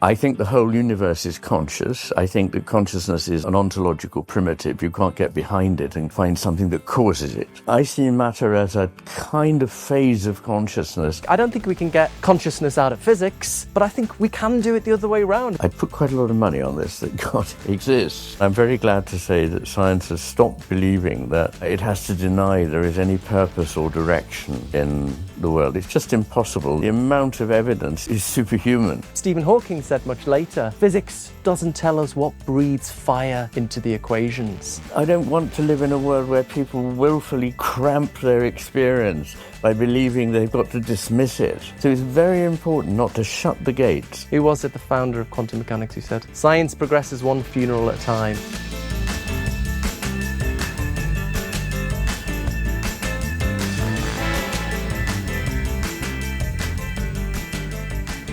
I think the whole universe is conscious. I think that consciousness is an ontological primitive. You can't get behind it and find something that causes it. I see matter as a kind of phase of consciousness. I don't think we can get consciousness out of physics, but I think we can do it the other way around. I'd put quite a lot of money on this, that God exists. I'm very glad to say that science has stopped believing that it has to deny there is any purpose or direction in the world. It's just impossible. The amount of evidence is superhuman. Stephen Hawking said much later, physics doesn't tell us what breathes fire into the equations. I don't want to live in a world where people willfully cramp their experience by believing they've got to dismiss it. So it's very important not to shut the gates. Who was it, the founder of quantum mechanics, who said, "Science progresses one funeral at a time"?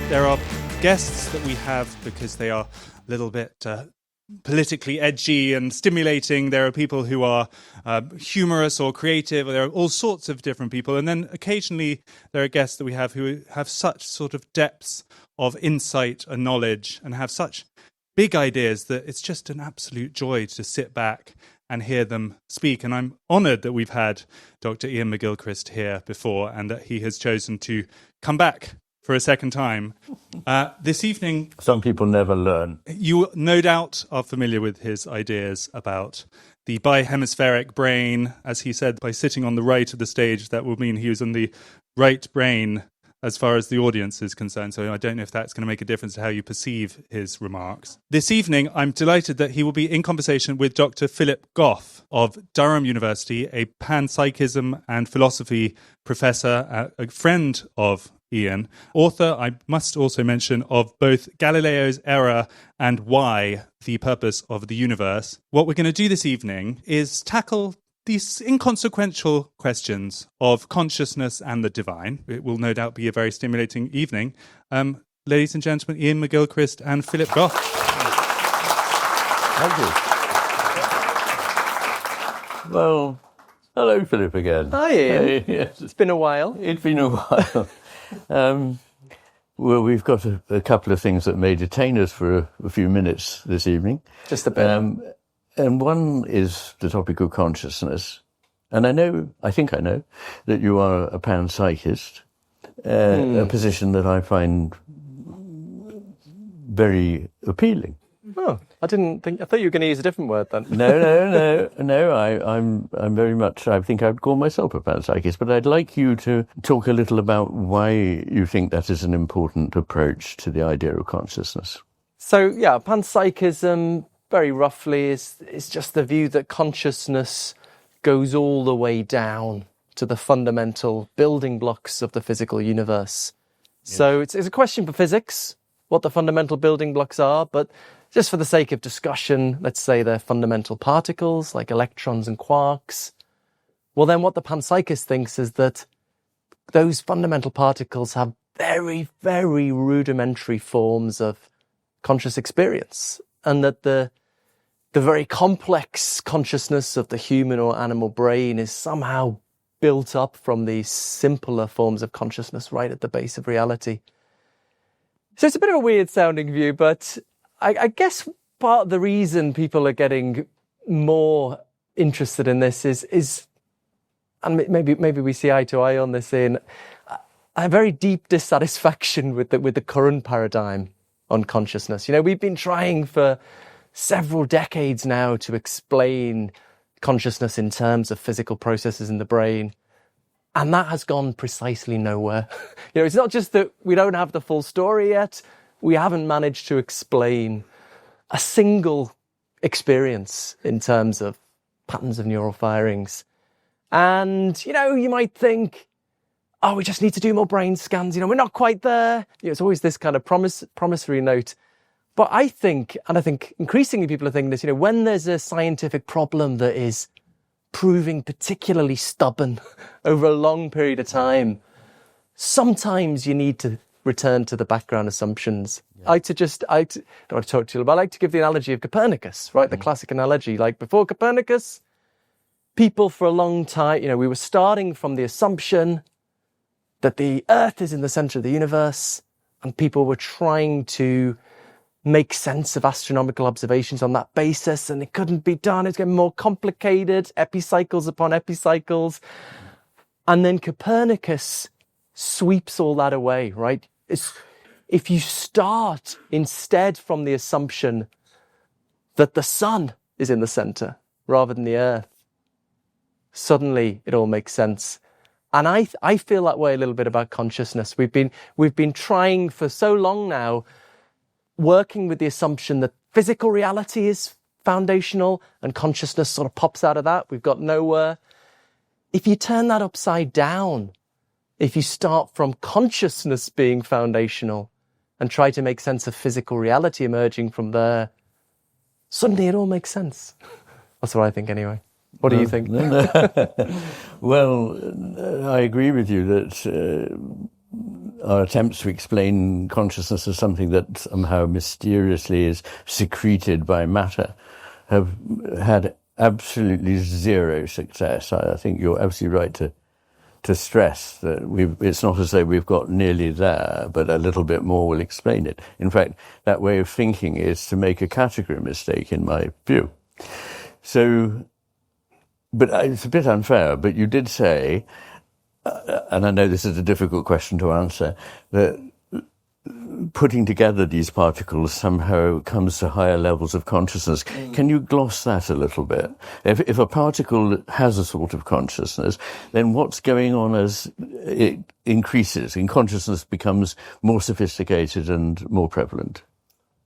There are guests that we have because they are a little bit politically edgy and stimulating. There are people who are humorous or creative. There are all sorts of different people. And then occasionally there are guests that we have who have such sort of depths of insight and knowledge and have such big ideas that it's just an absolute joy to sit back and hear them speak. And I'm honoured that we've had Dr. Iain McGilchrist here before and that he has chosen to come back for a second time. This evening... Some people never learn. You no doubt are familiar with his ideas about the bihemispheric brain. As he said, by sitting on the right of the stage, that will mean he was on the right brain as far as the audience is concerned. So I don't know if that's going to make a difference to how you perceive his remarks. This evening, I'm delighted that he will be in conversation with Dr. Philip Goff of Durham University, a panpsychism and philosophy professor, a friend of Iain, author, I must also mention, of both Galileo's Error and Why, the Purpose of the Universe. What we're going to do this evening is tackle these inconsequential questions of consciousness and the divine. It will no doubt be a very stimulating evening. Ladies and gentlemen, Iain McGilchrist and Philip Goff. Thank you. Well, hello, Philip, again. Hi, Iain. Hey, yes. It's been a while. It's been a while. Well, we've got a couple of things that may detain us for a few minutes this evening. Just a bit. And one is the topic of consciousness. And I think I know, that you are a panpsychist, a position that I find very appealing. Oh, I thought you were going to use a different word then. No. I'm very much, I think I'd call myself a panpsychist, but I'd like you to talk a little about why you think that is an important approach to the idea of consciousness. So, yeah, panpsychism, very roughly, is just the view that consciousness goes all the way down to the fundamental building blocks of the physical universe. Yes. So it's a question for physics, what the fundamental building blocks are, but just for the sake of discussion, let's say they're fundamental particles like electrons and quarks. Well, then what the panpsychist thinks is that those fundamental particles have very, very rudimentary forms of conscious experience, and that the very complex consciousness of the human or animal brain is somehow built up from these simpler forms of consciousness right at the base of reality. So it's a bit of a weird sounding view, but I guess part of the reason people are getting more interested in this is and maybe we see eye to eye on this, in a very deep dissatisfaction with the current paradigm on consciousness. You know, we've been trying for several decades now to explain consciousness in terms of physical processes in the brain, and that has gone precisely nowhere. You know, it's not just that we don't have the full story yet. We haven't managed to explain a single experience in terms of patterns of neural firings. And, you know, you might think, oh, we just need to do more brain scans. You know, we're not quite there. You know, it's always this kind of promissory note. But I think increasingly people are thinking this, you know, when there's a scientific problem that is proving particularly stubborn over a long period of time, sometimes you need to return to the background assumptions. Yeah. I don't want to talk to you, but I like to give the analogy of Copernicus, right? The classic analogy, like before Copernicus, people for a long time, you know, we were starting from the assumption that the Earth is in the center of the universe, and people were trying to make sense of astronomical observations on that basis, and it couldn't be done. It's getting more complicated, epicycles upon epicycles. And then Copernicus sweeps all that away, right? If you start instead from the assumption that the sun is in the center rather than the earth, suddenly it all makes sense. And I feel that way a little bit about consciousness. We've been trying for so long now, working with the assumption that physical reality is foundational and consciousness sort of pops out of that. We've got nowhere. If you turn that upside down, if you start from consciousness being foundational and try to make sense of physical reality emerging from there, suddenly it all makes sense. That's what I think anyway. What do you think? Well, I agree with you that our attempts to explain consciousness as something that somehow mysteriously is secreted by matter have had absolutely zero success. I think you're absolutely right to stress that it's not as though we've got nearly there, but a little bit more will explain it. In fact, that way of thinking is to make a category mistake, in my view. So, but it's a bit unfair, but you did say, and I know this is a difficult question to answer, that putting together these particles somehow comes to higher levels of consciousness. Can you gloss that a little bit? If a particle has a sort of consciousness, then what's going on as it increases and consciousness becomes more sophisticated and more prevalent,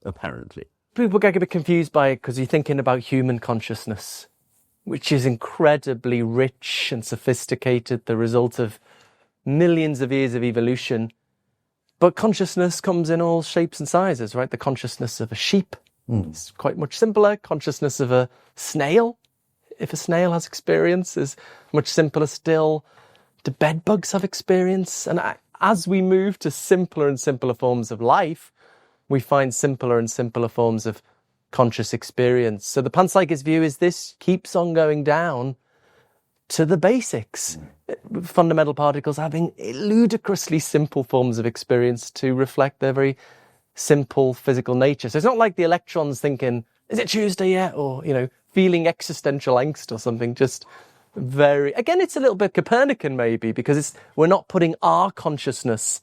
apparently? People get a bit confused by it because you're thinking about human consciousness, which is incredibly rich and sophisticated, the result of millions of years of evolution. But consciousness comes in all shapes and sizes, right? The consciousness of a sheep is quite much simpler. Consciousness of a snail, if a snail has experience, is much simpler still. Do bedbugs have experience? And as we move to simpler and simpler forms of life, we find simpler and simpler forms of conscious experience. So the panpsychist view is this keeps on going down to the basics. Fundamental particles having ludicrously simple forms of experience to reflect their very simple physical nature. So it's not like the electrons thinking, is it Tuesday yet? Or, feeling existential angst or something. Just very, again, it's a little bit Copernican maybe, because we're not putting our consciousness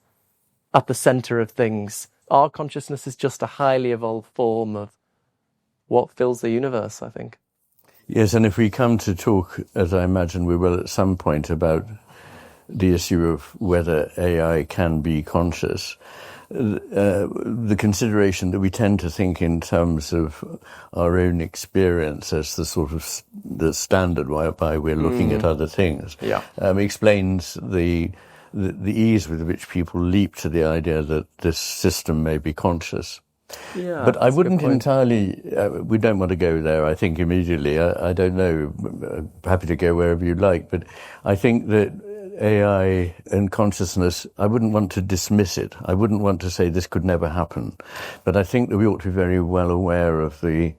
at the center of things. Our consciousness is just a highly evolved form of what fills the universe, I think. Yes, and if we come to talk, as I imagine we will at some point, about the issue of whether AI can be conscious, the consideration that we tend to think in terms of our own experience as the sort of the standard whereby we're looking at other things, explains the ease with which people leap to the idea that this system may be conscious. Yeah, but I wouldn't entirely, we don't want to go there, I think, immediately. I don't know, happy to go wherever you like, but I think that AI and consciousness, I wouldn't want to dismiss it. I wouldn't want to say this could never happen. But I think that we ought to be very well aware of the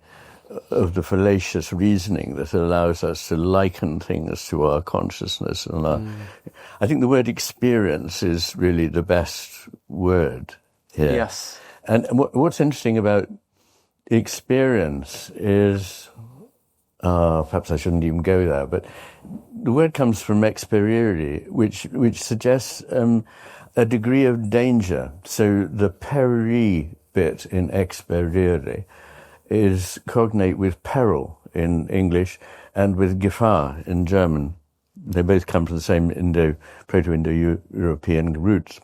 fallacious reasoning that allows us to liken things to our consciousness. And I think the word experience is really the best word here. Yes. And what's interesting about experience is, perhaps I shouldn't even go there, but the word comes from experiere, which suggests a degree of danger. So the peri bit in experiere is cognate with peril in English and with Gefahr in German. They both come from the same Proto-Indo-European roots.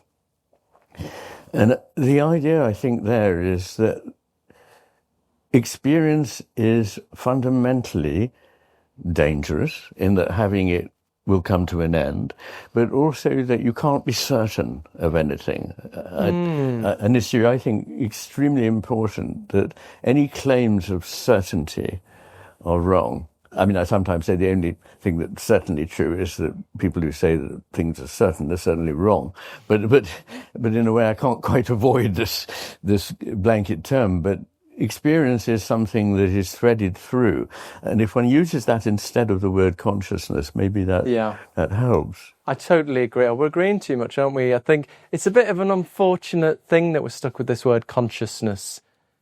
And the idea, I think, there is that experience is fundamentally dangerous in that having it will come to an end, but also that you can't be certain of anything. An issue, I think, extremely important, that any claims of certainty are wrong. I mean, I sometimes say the only thing that's certainly true is that people who say that things are certain are certainly wrong. But in a way, I can't quite avoid this blanket term. But experience is something that is threaded through, and if one uses that instead of the word consciousness, maybe that helps. I totally agree. We're agreeing too much, aren't we? I think it's a bit of an unfortunate thing that we're stuck with this word consciousness,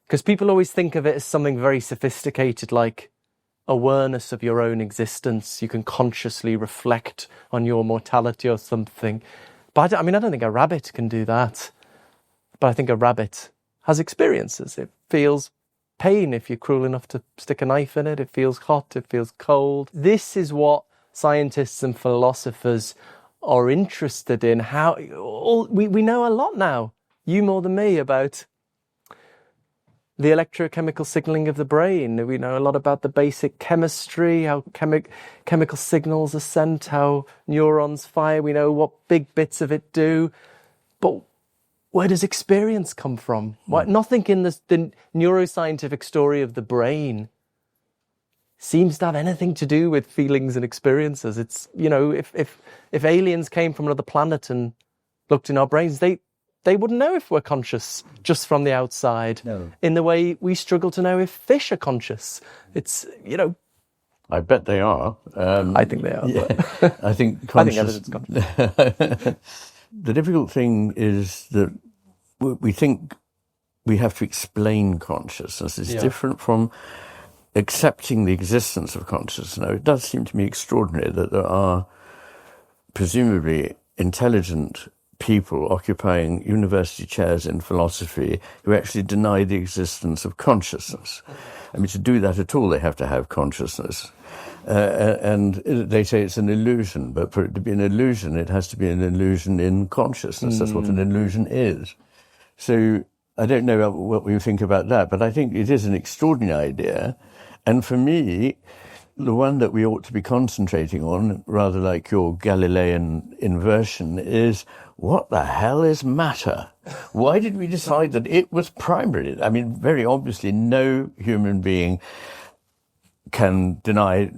Because people always think of it as something very sophisticated, like awareness of your own existence. You can consciously reflect on your mortality or something. But I don't think a rabbit can do that. But I think a rabbit has experiences. It feels pain if you're cruel enough to stick a knife in it. It feels hot, it feels cold. This is what scientists and philosophers are interested in. We know a lot now, you more than me, about the electrochemical signaling of the brain. We know a lot about the basic chemistry, how chemical signals are sent, how neurons fire. We know what big bits of it do. But where does experience come from? Nothing in the neuroscientific story of the brain seems to have anything to do with feelings and experiences. It's, if aliens came from another planet and looked in our brains, they wouldn't know if we're conscious just from the outside. No. In the way we struggle to know if fish are conscious. It's, I bet they are. I think they are. Yeah. But I think I think evidence conscious. The difficult thing is that we think we have to explain consciousness. It's different from accepting the existence of consciousness. Now, it does seem to me extraordinary that there are presumably intelligent people occupying university chairs in philosophy who actually deny the existence of consciousness. I mean, to do that at all, they have to have consciousness. And they say it's an illusion, but for it to be an illusion, it has to be an illusion in consciousness. That's what an illusion is. So I don't know what we think about that, but I think it is an extraordinary idea. And for me, the one that we ought to be concentrating on, rather like your Galilean inversion, is what the hell is matter? Why did we decide that it was primary? I mean, very obviously, no human being can deny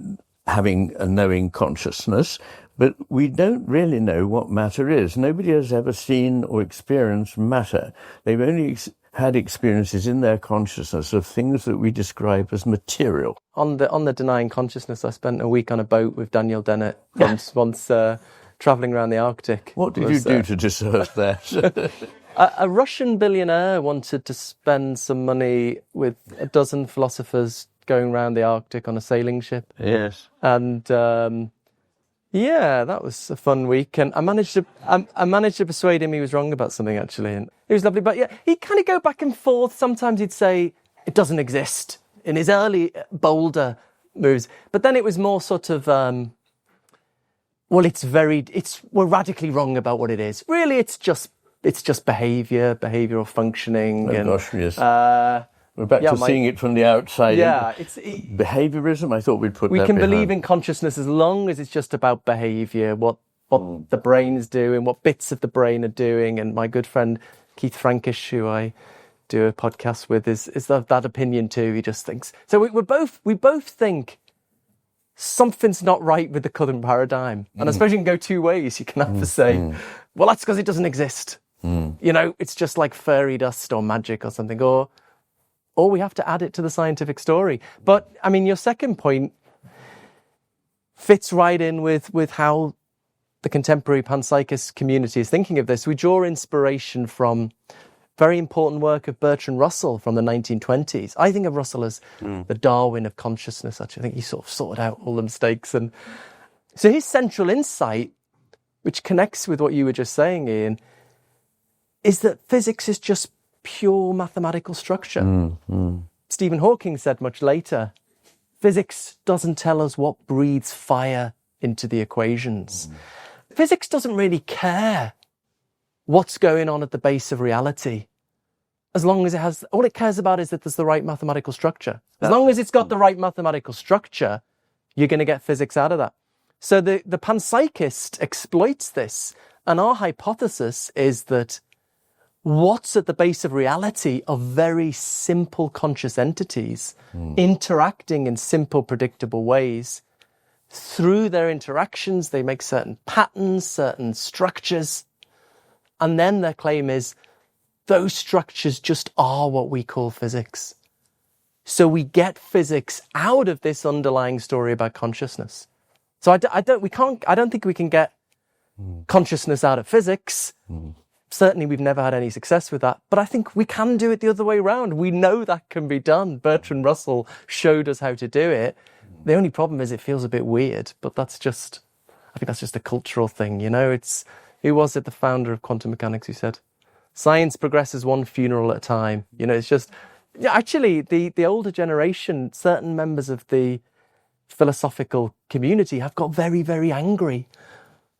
having a knowing consciousness, but we don't really know what matter is. Nobody has ever seen or experienced matter. They've only had experiences in their consciousness of things that we describe as material. On the denying consciousness, I spent a week on a boat with Daniel Dennett once travelling around the Arctic. What did you do to deserve that? A Russian billionaire wanted to spend some money with a dozen philosophers going around the Arctic on a sailing ship. Yes. And that was a fun week. And I managed to persuade him he was wrong about something, actually. And it was lovely. But yeah, he'd kind of go back and forth. Sometimes he'd say it doesn't exist in his early, bolder moves. But then it was more sort of, we're radically wrong about what it is. Really, it's just behavioural functioning. Oh, gosh, yes. We're back to seeing it from the outside. Yeah, behaviourism. I thought we'd put. We that can behind. believe in consciousness as long as it's just about behaviour, what the brain is doing, what bits of the brain are doing. And my good friend Keith Frankish, who I do a podcast with, is of that opinion too. He just thinks so. We both think something's not right with the current paradigm, and especially you can go two ways. You can either say, well, that's because it doesn't exist. It's just like fairy dust or magic or something, or we have to add it to the scientific story. But, I mean, your second point fits right in with how the contemporary panpsychist community is thinking of this. We draw inspiration from very important work of Bertrand Russell from the 1920s. I think of Russell as the Darwin of consciousness, actually. I think he sort of sorted out all the mistakes. And so his central insight, which connects with what you were just saying, Iain, is that physics is just pure mathematical structure. Stephen Hawking said much later, physics doesn't tell us what breathes fire into the equations. Physics doesn't really care what's going on at the base of reality. As long as all it cares about is that there's the right mathematical structure. As long as it's got the right mathematical structure, you're going to get physics out of that. So the panpsychist exploits this. And our hypothesis is that what's at the base of reality are very simple conscious entities interacting in simple, predictable ways. Through their interactions, they make certain patterns, certain structures. And then their claim is those structures just are what we call physics. So we get physics out of this underlying story about consciousness. So I don't think we can get consciousness out of physics. Certainly, we've never had any success with that, but I think we can do it the other way around. We know that can be done. Bertrand Russell showed us how to do it. The only problem is it feels a bit weird, but I think that's just a cultural thing, who was it, the founder of quantum mechanics, who said, science progresses one funeral at a time. It's just, actually, the older generation, certain members of the philosophical community have got very, very angry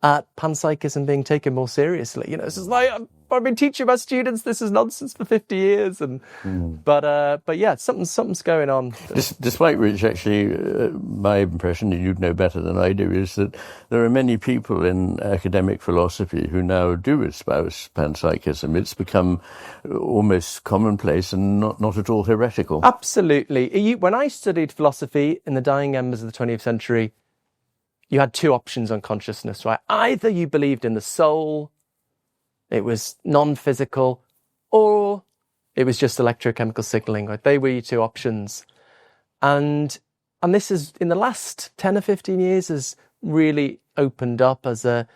at panpsychism being taken more seriously. It's just like, I've been teaching my students this is nonsense for 50 years. But yeah, something's going on. Despite which, actually, my impression, and you'd know better than I do, is that there are many people in academic philosophy who now do espouse panpsychism. It's become almost commonplace and not at all heretical. Absolutely. When I studied philosophy in the dying embers of the 20th century, you had two options on consciousness, right? Either you believed in the soul, it was non-physical, or it was just electrochemical signaling, right? They were your two options. And this is, in the last 10 or 15 years, has really opened up as I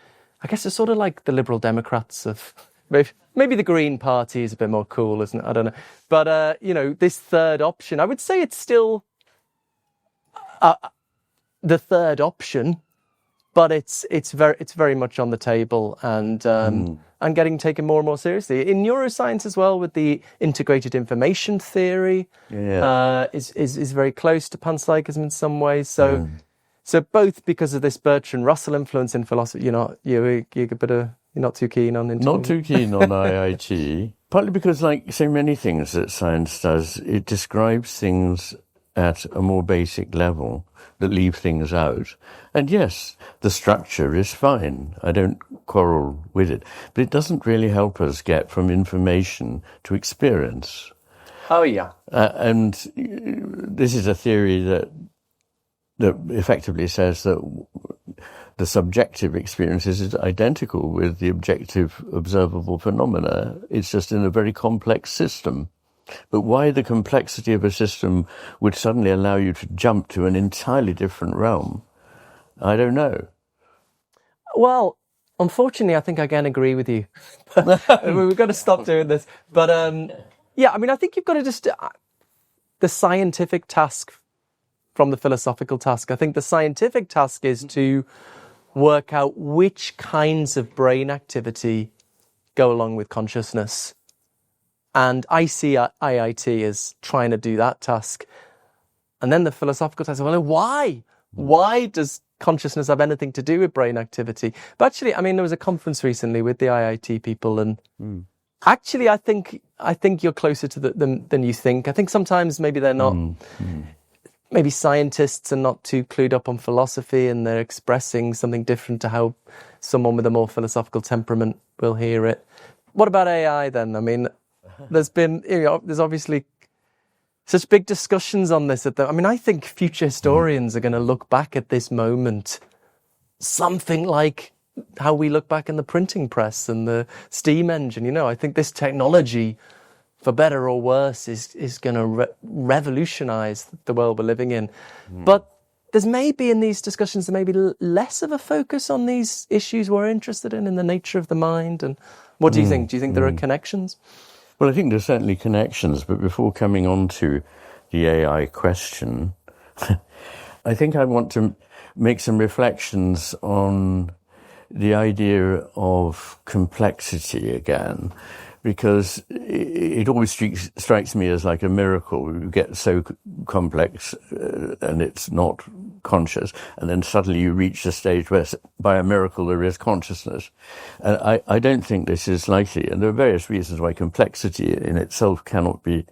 guess it's sort of like the Liberal Democrats of, maybe the Green Party is a bit more cool, isn't it? I don't know. But, this third option, I would say it's still the third option, but it's very much on the table and getting taken more and more seriously in neuroscience as well, with the integrated information theory. Is very close to panpsychism in some ways. So both because of this Bertrand Russell influence in philosophy, you're not too keen on IIT, partly because, like so many things that science does, it describes things at a more basic level that leave things out. And yes, the structure is fine. I don't quarrel with it. But it doesn't really help us get from information to experience. Oh, yeah. And this is a theory that effectively says that the subjective experience is identical with the objective observable phenomena. It's just in a very complex system. But why the complexity of a system would suddenly allow you to jump to an entirely different realm, I don't know. Well, unfortunately, I think I again agree with you. We've got to stop doing this. But I think you've got to just the scientific task from the philosophical task. I think the scientific task is to work out which kinds of brain activity go along with consciousness. And I see IIT as trying to do that task. And then the philosophical task, well, why? Why does consciousness have anything to do with brain activity? But actually, there was a conference recently with the IIT people, and actually, I think you're closer to them than you think. I think sometimes maybe they're not. Maybe scientists are not too clued up on philosophy, and they're expressing something different to how someone with a more philosophical temperament will hear it. What about AI then? There's been, there's obviously such big discussions on this. I think future historians are going to look back at this moment something like how we look back in the printing press and the steam engine. I think this technology, for better or worse, is going to revolutionize the world we're living in. But there's maybe in these discussions, there may be less of a focus on these issues we're interested in the nature of the mind. And what do you think? Do you think there are connections? Well, I think there's certainly connections, but before coming on to the AI question, I think I want to make some reflections on the idea of complexity again, because it always strikes me as like a miracle. You get so complex and it's not conscious, and then suddenly you reach a stage where by a miracle there is consciousness. And I don't think this is likely, and there are various reasons why complexity in itself cannot be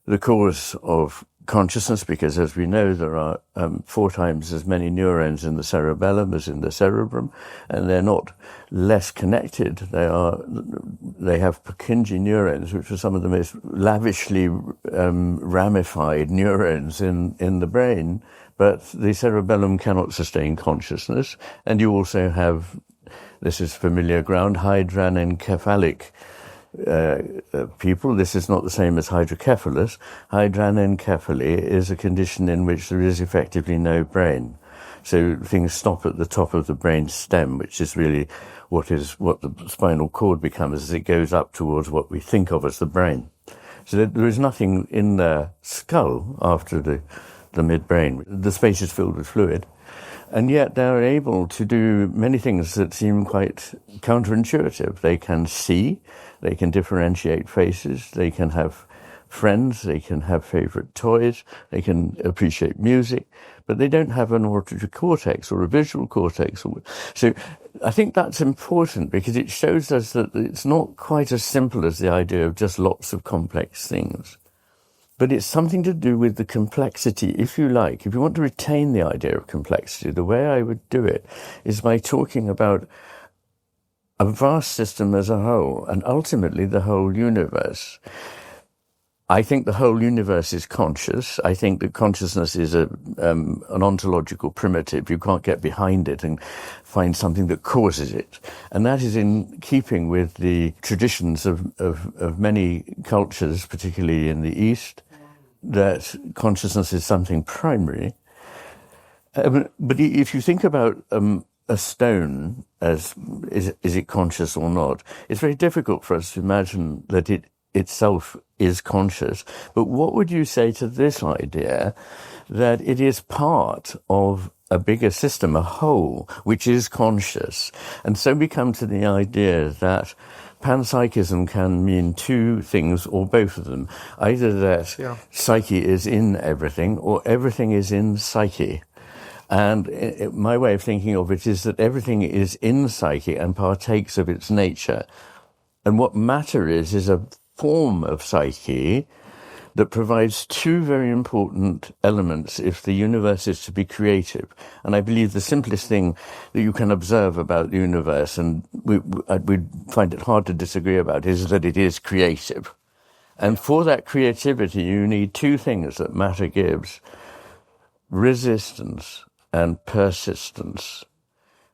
the cause of consciousness, because as we know there are 4 times as many neurons in the cerebellum as in the cerebrum, and they're not less connected. They have Purkinje neurons, which are some of the most lavishly ramified neurons in the brain, but the cerebellum cannot sustain consciousness. And you also have, this is familiar ground, hydranencephalic people. This is not the same as hydrocephalus. Hydranencephaly is a condition in which there is effectively no brain. So things stop at the top of the brain stem, which is really what the spinal cord becomes as it goes up towards what we think of as the brain. So there is nothing in the skull after the midbrain. The space is filled with fluid. And yet they're able to do many things that seem quite counterintuitive. They can see, they can differentiate faces, they can have friends, they can have favorite toys, they can appreciate music, but they don't have an auditory cortex or a visual cortex. So I think that's important because it shows us that it's not quite as simple as the idea of just lots of complex things. But it's something to do with the complexity, if you like. If you want to retain the idea of complexity, the way I would do it is by talking about a vast system as a whole, and ultimately the whole universe. I think the whole universe is conscious. I think that consciousness is an ontological primitive. You can't get behind it and find something that causes it. And that is in keeping with the traditions of many cultures, particularly in the East, that consciousness is something primary. But if you think about a stone as is it conscious or not, it's very difficult for us to imagine that it itself is conscious. But what would you say to this idea that it is part of a bigger system, a whole, which is conscious? And so we come to the idea that panpsychism can mean two things or both of them. Either that psyche is in everything or everything is in psyche. And my way of thinking of it is that everything is in psyche and partakes of its nature. And what matter is a form of psyche that provides two very important elements if the universe is to be creative. And I believe the simplest thing that you can observe about the universe, and we'd find it hard to disagree about, is that it is creative. And for that creativity, you need two things that matter gives: resistance and persistence.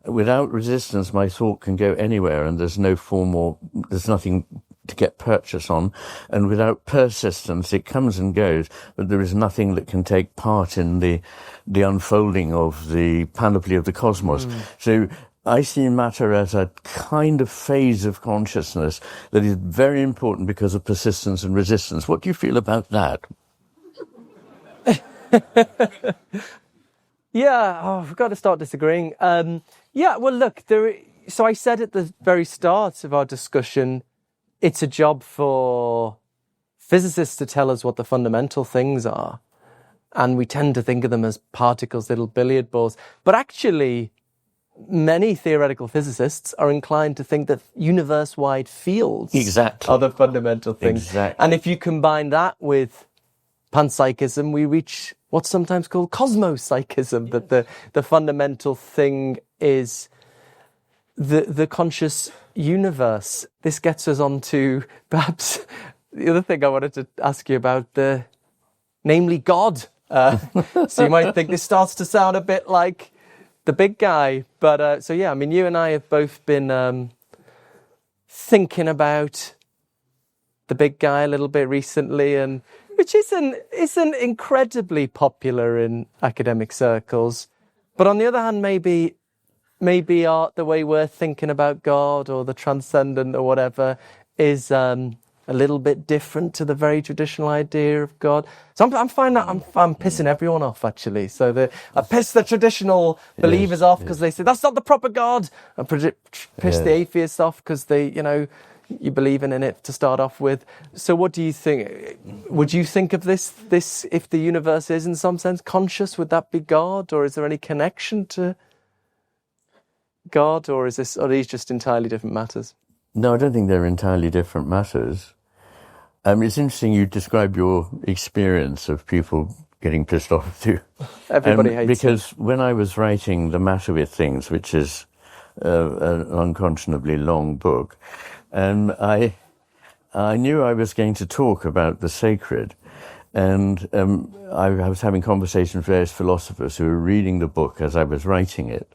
Without resistance, my thought can go anywhere, and there's no form or there's nothing to get purchase on. And without persistence, it comes and goes, but there is nothing that can take part in the unfolding of the panoply of the cosmos. So I see matter as a kind of phase of consciousness that is very important because of persistence and resistance. What do you feel about that? We've got to start disagreeing. Well, look, so I said at the very start of our discussion, it's a job for physicists to tell us what the fundamental things are. And we tend to think of them as particles, little billiard balls. But actually, many theoretical physicists are inclined to think that universe-wide fields are the fundamental things. Exactly. And if you combine that with panpsychism, we reach what's sometimes called cosmopsychism, that the fundamental thing is the conscious universe. This gets us on to perhaps the other thing I wanted to ask you about, namely God. So you might think this starts to sound a bit like the big guy. But you and I have both been thinking about the big guy a little bit recently, and which isn't incredibly popular in academic circles. But on the other hand, maybe the way we're thinking about God or the transcendent or whatever is a little bit different to the very traditional idea of God. So I'm finding that I'm pissing everyone off, actually. So I piss the traditional believers off because they say that's not the proper God. I piss the atheists off because they, you believe in it to start off with. So what do you think? Would you think of this if the universe is in some sense conscious, would that be God? Or is there any connection to God? Or are these just entirely different matters? No, I don't think they're entirely different matters. It's interesting you describe your experience of people getting pissed off too. Everybody hates because when I was writing The Matter with Things, which is an unconscionably long book, and I knew I was going to talk about the sacred, and I was having conversations with various philosophers who were reading the book as I was writing it,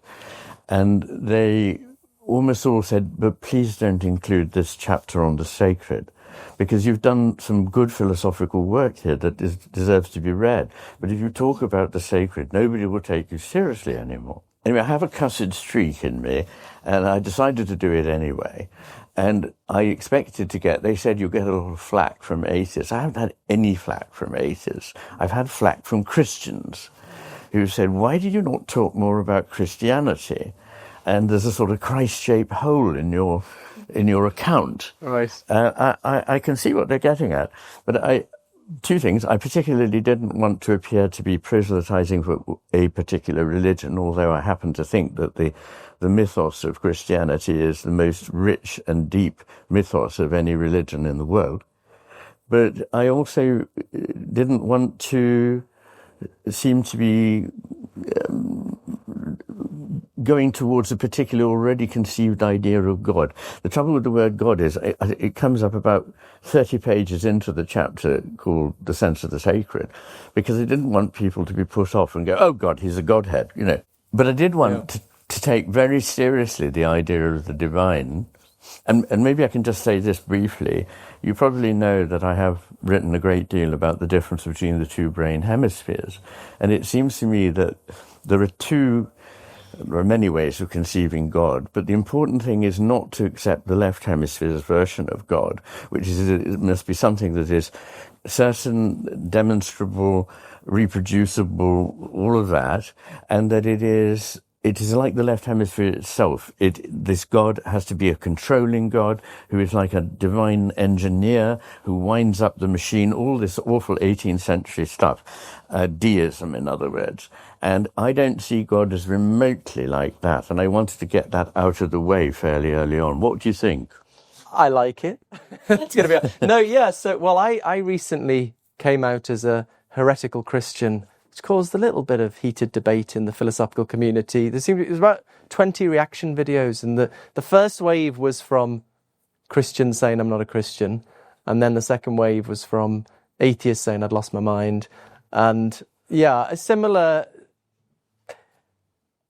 and they almost all said, but please don't include this chapter on the sacred. because you've done some good philosophical work here that deserves to be read. But if you talk about the sacred, nobody will take you seriously anymore. Anyway, I have a cussed streak in me, and I decided to do it anyway. And I expected to they said you get a little flack from atheists. I haven't had any flack from atheists. I've had flack from Christians who said, why did you not talk more about Christianity? And there's a sort of Christ-shaped hole in your account. Right. I can see what they're getting at. But two things. I particularly didn't want to appear to be proselytizing for a particular religion, although I happen to think that the mythos of Christianity is the most rich and deep mythos of any religion in the world. But I also didn't want to seem to be going towards a particular already conceived idea of God. The trouble with the word God is it comes up about 30 pages into the chapter called The Sense of the Sacred, because I didn't want people to be put off and go, oh God, he's a Godhead, you know. But I did want to take very seriously the idea of the divine. And maybe I can just say this briefly. You probably know that I have written a great deal about the difference between the two brain hemispheres. And it seems to me that there are many ways of conceiving God, but the important thing is not to accept the left hemisphere's version of God, which is it must be something that is certain, demonstrable, reproducible, all of that, and that it is like the left hemisphere itself. This God has to be a controlling God who is like a divine engineer who winds up the machine, all this awful 18th century stuff, deism in other words. And I don't see God as remotely like that, and I wanted to get that out of the way fairly early on. What do you think? I like it. It's going to be So, well, I recently came out as a heretical Christian, which caused a little bit of heated debate in the philosophical community. It was about 20 reaction videos, and the first wave was from Christians saying I'm not a Christian, and then the second wave was from atheists saying I'd lost my mind, and a similar.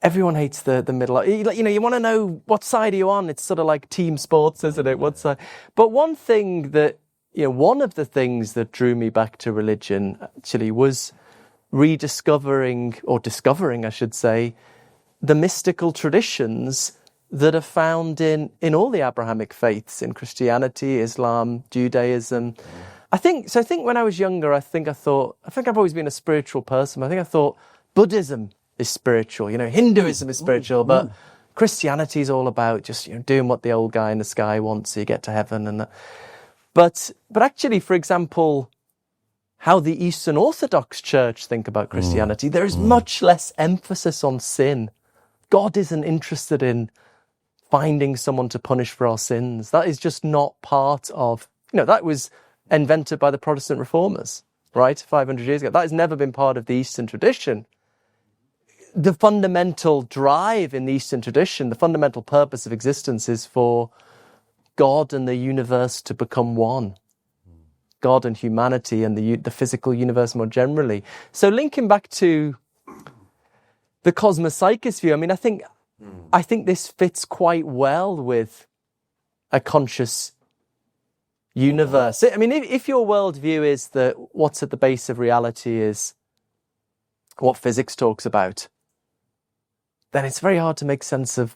Everyone hates the middle. You know, you want to know what side are you on. It's sort of like team sports, isn't it? What side? But one thing that one of the things that drew me back to religion actually was discovering, I should say, the mystical traditions that are found in all the Abrahamic faiths, in Christianity, Islam, Judaism. I think when I was younger, I think I've always been a spiritual person. I think I thought Buddhism is spiritual, Hinduism is spiritual, but Christianity is all about just doing what the old guy in the sky wants so you get to heaven. But actually, for example, how the Eastern Orthodox Church think about Christianity, there is much less emphasis on sin. God isn't interested in finding someone to punish for our sins. That is just not part of, that was invented by the Protestant reformers, right? 500 years ago. That has never been part of the Eastern tradition. The fundamental drive in the Eastern tradition, the fundamental purpose of existence is for God and the universe to become one. God and humanity and the physical universe more generally. So linking back to the cosmopsychist view, I think this fits quite well with a conscious universe. If your worldview is that what's at the base of reality is what physics talks about, then it's very hard to make sense of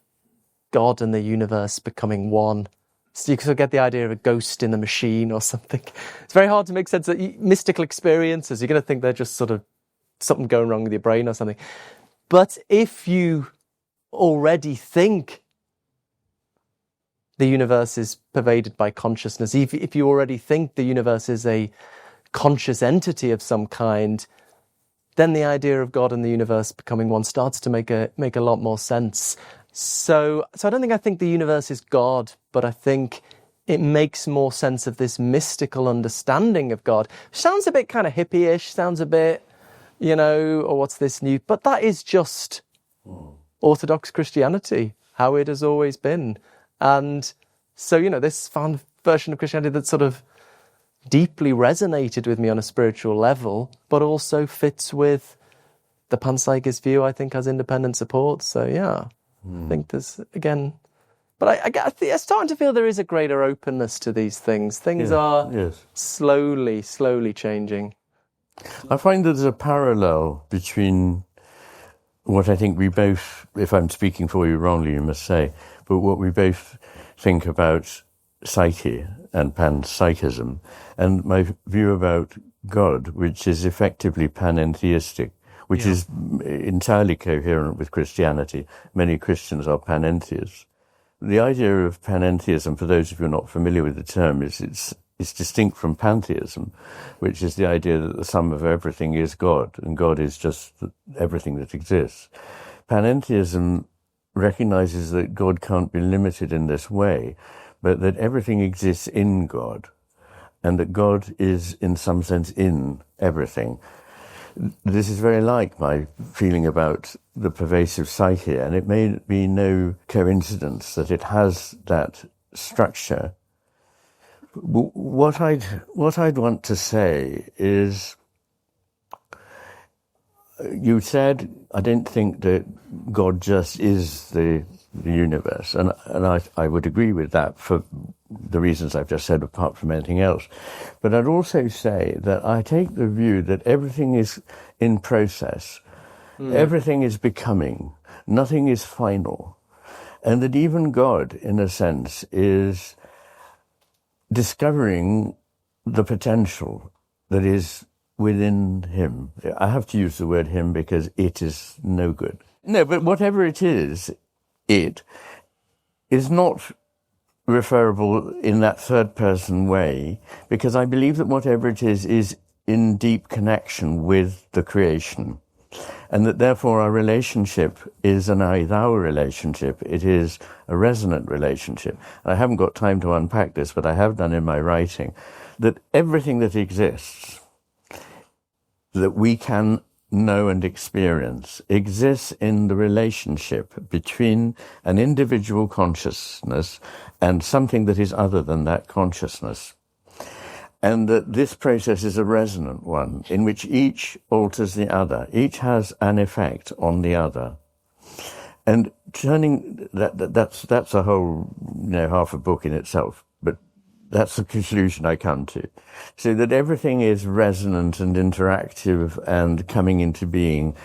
God and the universe becoming one. So you could get the idea of a ghost in the machine or something. It's very hard to make sense of mystical experiences. You're going to think they're just sort of something going wrong with your brain or something. But if you already think the universe is pervaded by consciousness, if you already think the universe is a conscious entity of some kind, then the idea of God and the universe becoming one starts to make a lot more sense. So I don't think the universe is God, but I think it makes more sense of this mystical understanding of God. Sounds a bit kind of hippie-ish, sounds a bit, or what's this new? But that is just Orthodox Christianity, how it has always been. And so, this found version of Christianity that sort of deeply resonated with me on a spiritual level, but also fits with the panpsychist view, I think, has independent support. So, I think there's, again, But I'm starting to feel there is a greater openness to these things. Things are slowly changing. I find that there's a parallel between what I think we both, if I'm speaking for you wrongly, you must say, but what we both think about psyche and panpsychism, and my view about God, which is effectively panentheistic, which is entirely coherent with Christianity. Many Christians are panentheists. The idea of panentheism, for those of you not familiar with the term, is it's distinct from pantheism, which is the idea that the sum of everything is God, and God is just everything that exists. Panentheism recognizes that God can't be limited in this way, but that everything exists in God, and that God is, in some sense, in everything. This is very like my feeling about the pervasive psyche, and it may be no coincidence that it has that structure. What I'd want to say is, you said, I don't think that God just is the universe, and I would agree with that for the reasons I've just said, apart from anything else. But I'd also say that I take the view that everything is in process, everything is becoming, nothing is final, and that even God, in a sense, is discovering the potential that is within him. I have to use the word him because it is no good. No, but whatever it is not referable in that third-person way, because I believe that whatever it is in deep connection with the creation, and that therefore our relationship is an I-thou relationship. It is a resonant relationship. I haven't got time to unpack this, but I have done in my writing, that everything that exists that we can know and experience exists in the relationship between an individual consciousness and something that is other than that consciousness. And that this process is a resonant one, in which each alters the other, each has an effect on the other. And turning that's a whole, half a book in itself, but that's the conclusion I come to. So that everything is resonant and interactive and coming into being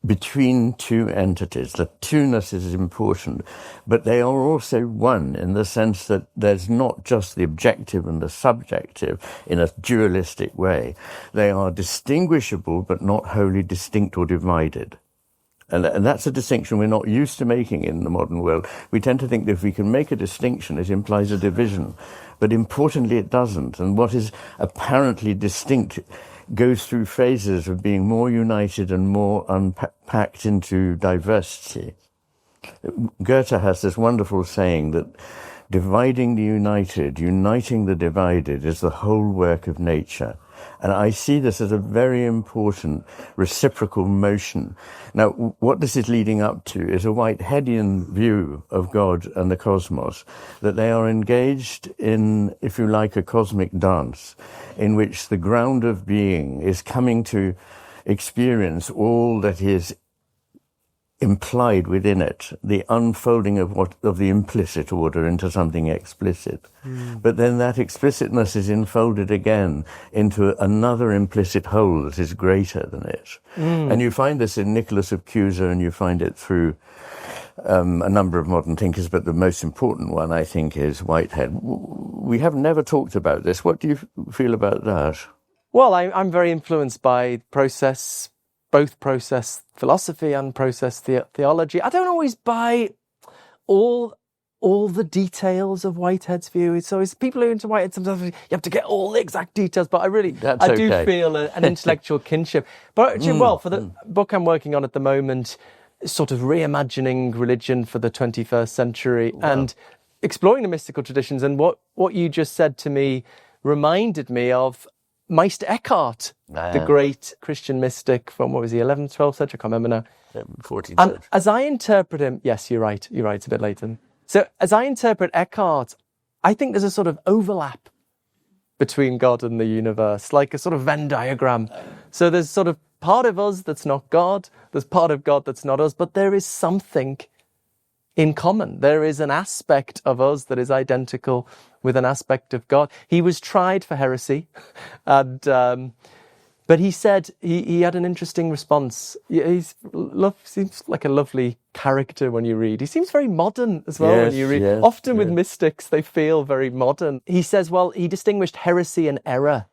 between two entities. The two-ness is important, but they are also one in the sense that there's not just the objective and the subjective in a dualistic way. They are distinguishable, but not wholly distinct or divided. And that's a distinction we're not used to making in the modern world. We tend to think that if we can make a distinction, it implies a division. But importantly, it doesn't. And what is apparently distinct goes through phases of being more united and more unpacked into diversity. Goethe has this wonderful saying that dividing the united, uniting the divided is the whole work of nature. And I see this as a very important reciprocal motion. Now, what this is leading up to is a Whiteheadian view of God and the cosmos, that they are engaged in, if you like, a cosmic dance, in which the ground of being is coming to experience all that is implied within it, the unfolding of the implicit order into something explicit. But then that explicitness is enfolded again into another implicit whole that is greater than it. And you find this in Nicholas of Cusa, and you find it through a number of modern thinkers, but the most important one, I think, is Whitehead. We have never talked about this. What do you feel about that? Well, I'm very influenced by both process philosophy and process theology. I don't always buy all the details of Whitehead's view. It's always people who are into Whitehead, sometimes you have to get all the exact details, but I do feel an intellectual kinship. But actually, for the book I'm working on at the moment, sort of reimagining religion for the 21st century and exploring the mystical traditions. And what you just said to me reminded me of Meister Eckhart, the great Christian mystic from, 11th, 12th century? I can't remember now. 14th And century. as I interpret him, yes, you're right, it's a bit later. So as I interpret Eckhart, I think there's a sort of overlap between God and the universe, like a sort of Venn diagram. So there's sort of part of us that's not God, there's part of God that's not us, but there is something in common. There is an aspect of us that is identical with an aspect of God. He was tried for heresy, and but he said he had an interesting response. Seems like a lovely character when you read. He seems very modern as well when you read. Often with mystics, they feel very modern. He says, well, he distinguished heresy and error.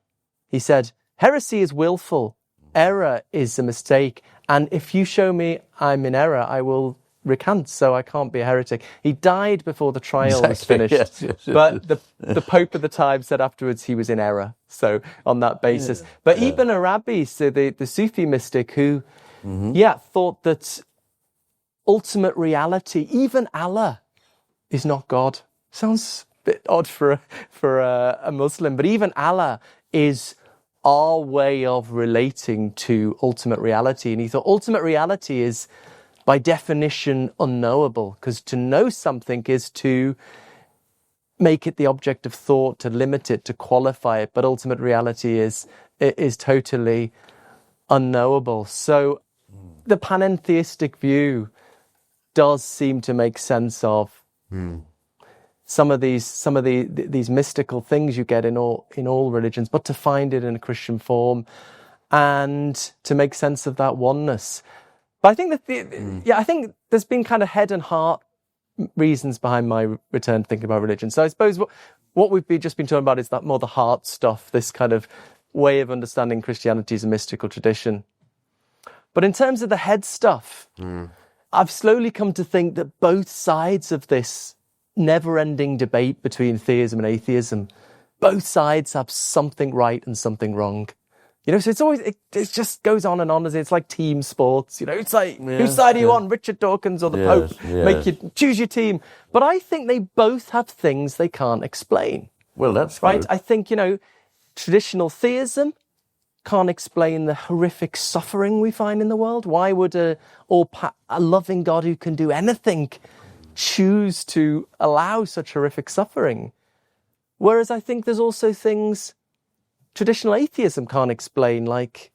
He said, heresy is willful, error is a mistake, and if you show me I'm in error, I will recant, so I can't be a heretic. He died before the trial was finished, but the Pope at the time said afterwards he was in error, so on that basis. But Ibn Arabi, so the Sufi mystic who, thought that ultimate reality, even Allah, is not God. Sounds a bit odd for a Muslim, but even Allah is our way of relating to ultimate reality. And he thought ultimate reality is, by definition, unknowable, because to know something is to make it the object of thought, to limit it, to qualify it. But ultimate reality is totally unknowable. So the panentheistic view does seem to make sense of some of these mystical things you get in all religions, but to find it in a Christian form and to make sense of that oneness. But I think I think there's been kind of head and heart reasons behind my return to thinking about religion. So I suppose what we've just been talking about is that more the heart stuff, this kind of way of understanding Christianity as a mystical tradition. But in terms of the head stuff, I've slowly come to think that both sides of this never-ending debate between theism and atheism, both sides have something right and something wrong. You know, so it's always, it just goes on and on as it's like team sports. You know, it's like, whose side are you on, Richard Dawkins or the Pope? Choose your team. But I think they both have things they can't explain. Well, that's right. Good. I think, traditional theism can't explain the horrific suffering we find in the world. Why would a loving God who can do anything choose to allow such horrific suffering? Whereas I think there's also things traditional atheism can't explain, like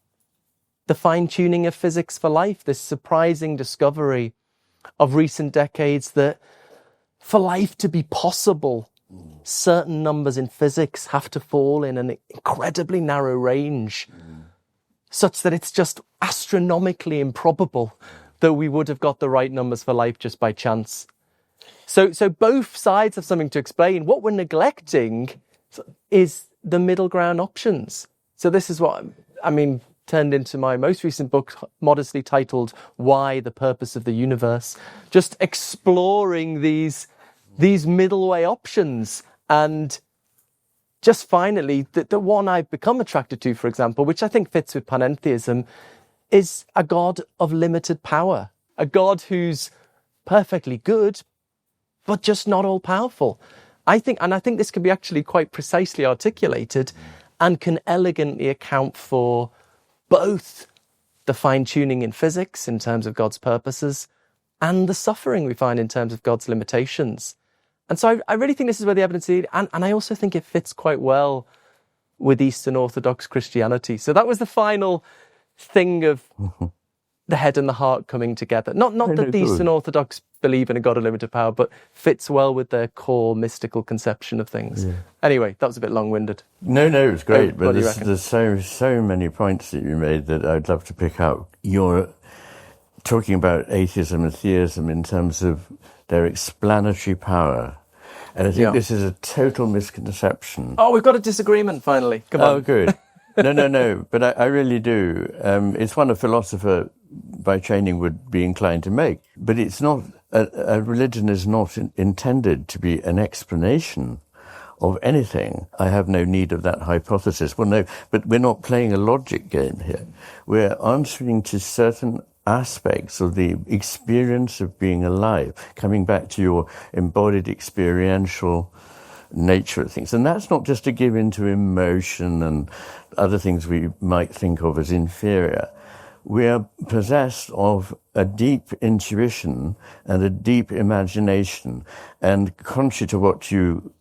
the fine-tuning of physics for life, this surprising discovery of recent decades that for life to be possible, certain numbers in physics have to fall in an incredibly narrow range, such that it's just astronomically improbable that we would have got the right numbers for life just by chance. So both sides have something to explain. What we're neglecting is the middle ground options. So this is what, turned into my most recent book, modestly titled Why the Purpose of the Universe, just exploring these middle way options. And just finally, the one I've become attracted to, for example, which I think fits with panentheism, is a God of limited power, a God who's perfectly good, but just not all powerful. I think this can be actually quite precisely articulated and can elegantly account for both the fine-tuning in physics in terms of God's purposes and the suffering we find in terms of God's limitations. And so I really think this is where the evidence is, and I also think it fits quite well with Eastern Orthodox Christianity. So that was the final thing of the head and the heart coming together. Not that the Eastern Orthodox believe in a God of limited power, but fits well with their core mystical conception of things. Yeah. Anyway, that was a bit long-winded. No, it's great. But there's so many points that you made that I'd love to pick out. You're talking about atheism and theism in terms of their explanatory power. And I think this is a total misconception. Oh, we've got a disagreement finally. Come on. Oh, good. No. But I really do. It's one a philosopher by training would be inclined to make. But it's not, a religion is not intended to be an explanation of anything. I have no need of that hypothesis. Well, no, but we're not playing a logic game here. We're answering to certain aspects of the experience of being alive, coming back to your embodied experiential nature of things. And that's not just to give into emotion and other things we might think of as inferior. We are possessed of a deep intuition and a deep imagination, and contrary to what you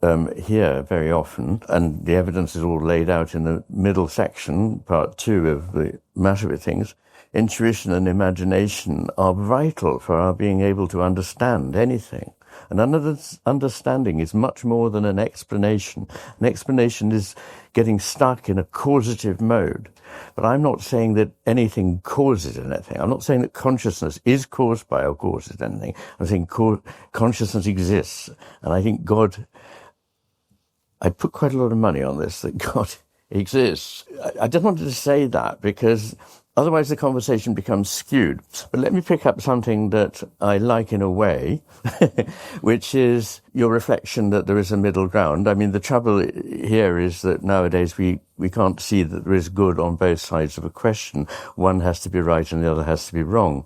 here very often, and the evidence is all laid out in the middle section, part 2 of the Matter with Things. Intuition and imagination are vital for our being able to understand anything. And understanding is much more than an explanation. An explanation is getting stuck in a causative mode. But I'm not saying that anything causes anything. I'm not saying that consciousness is caused by or causes anything. I'm saying consciousness exists. And I think God, I'd put quite a lot of money on this, that God exists. I just wanted to say that because otherwise the conversation becomes skewed. But let me pick up something that I like in a way, which is your reflection that there is a middle ground. I mean, the trouble here is that nowadays we can't see that there is good on both sides of a question. One has to be right and the other has to be wrong.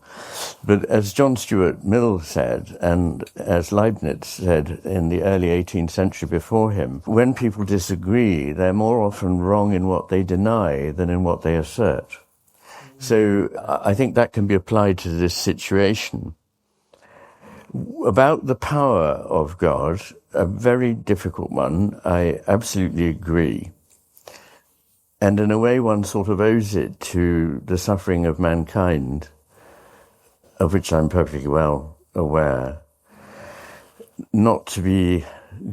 But as John Stuart Mill said, and as Leibniz said in the early 18th century before him, when people disagree, they're more often wrong in what they deny than in what they assert. So I think that can be applied to this situation. About the power of God, a very difficult one, I absolutely agree. And in a way, one sort of owes it to the suffering of mankind, of which I'm perfectly well aware, not to be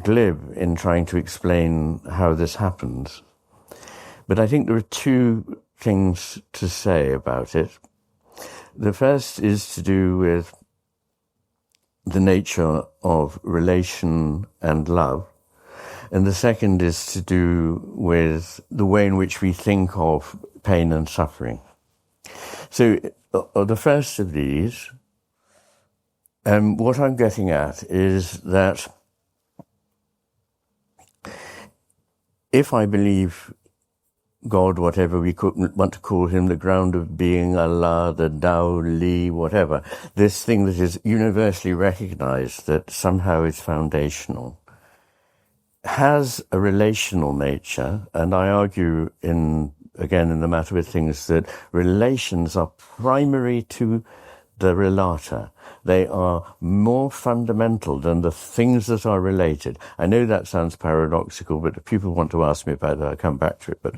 glib in trying to explain how this happens. But I think there are two things to say about it. The first is to do with the nature of relation and love. And the second is to do with the way in which we think of pain and suffering. So the first of these, what I'm getting at is that if I believe God, whatever we want to call him, the ground of being, Allah, the Tao, Li, whatever, this thing that is universally recognized that somehow is foundational, has a relational nature, and I argue again in the Matter with Things that relations are primary to the relata. They are more fundamental than the things that are related. I know that sounds paradoxical, but if people want to ask me about that, I'll come back to it. But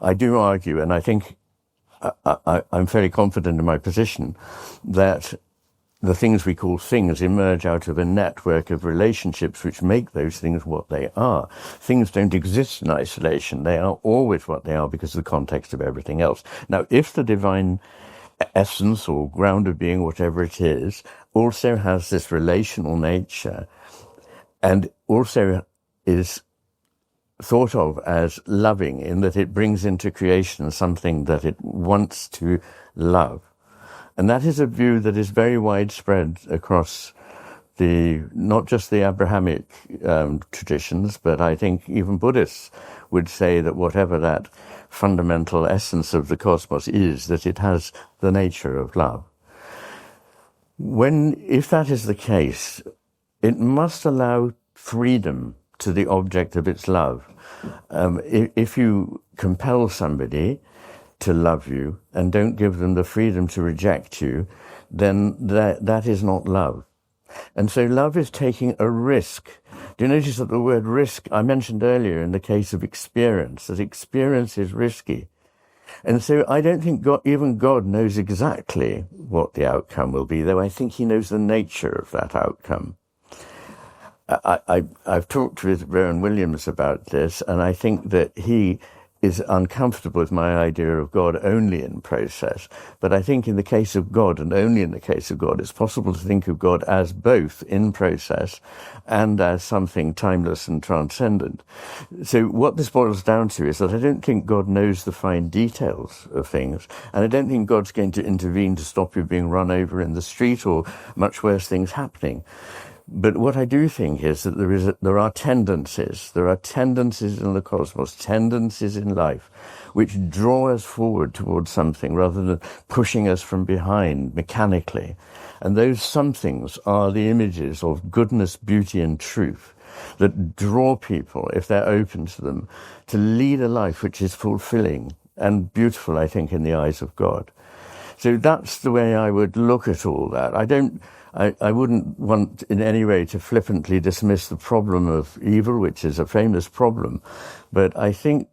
I do argue, and I think I'm fairly confident in my position, that the things we call things emerge out of a network of relationships which make those things what they are. Things don't exist in isolation. They are always what they are because of the context of everything else. Now, if the divine essence or ground of being, whatever it is, also has this relational nature and also is thought of as loving in that it brings into creation something that it wants to love. And that is a view that is very widespread across not just the Abrahamic traditions, but I think even Buddhists would say that whatever that fundamental essence of the cosmos is, that it has the nature of love. If that is the case, it must allow freedom to the object of its love. If you compel somebody to love you and don't give them the freedom to reject you, then that is not love. And so love is taking a risk. Do you notice that the word risk, I mentioned earlier in the case of experience, that experience is risky. And so I don't think even God knows exactly what the outcome will be, though I think he knows the nature of that outcome. I've talked with Rowan Williams about this, and I think that he is uncomfortable with my idea of God only in process. But I think in the case of God, and only in the case of God, it's possible to think of God as both in process and as something timeless and transcendent. So what this boils down to is that I don't think God knows the fine details of things, and I don't think God's going to intervene to stop you being run over in the street or much worse things happening. But what I do think is that there are tendencies. There are tendencies in the cosmos, tendencies in life, which draw us forward towards something rather than pushing us from behind mechanically. And those somethings are the images of goodness, beauty, and truth that draw people, if they're open to them, to lead a life which is fulfilling and beautiful, I think, in the eyes of God. So that's the way I would look at all that. I wouldn't want in any way to flippantly dismiss the problem of evil, which is a famous problem, but I think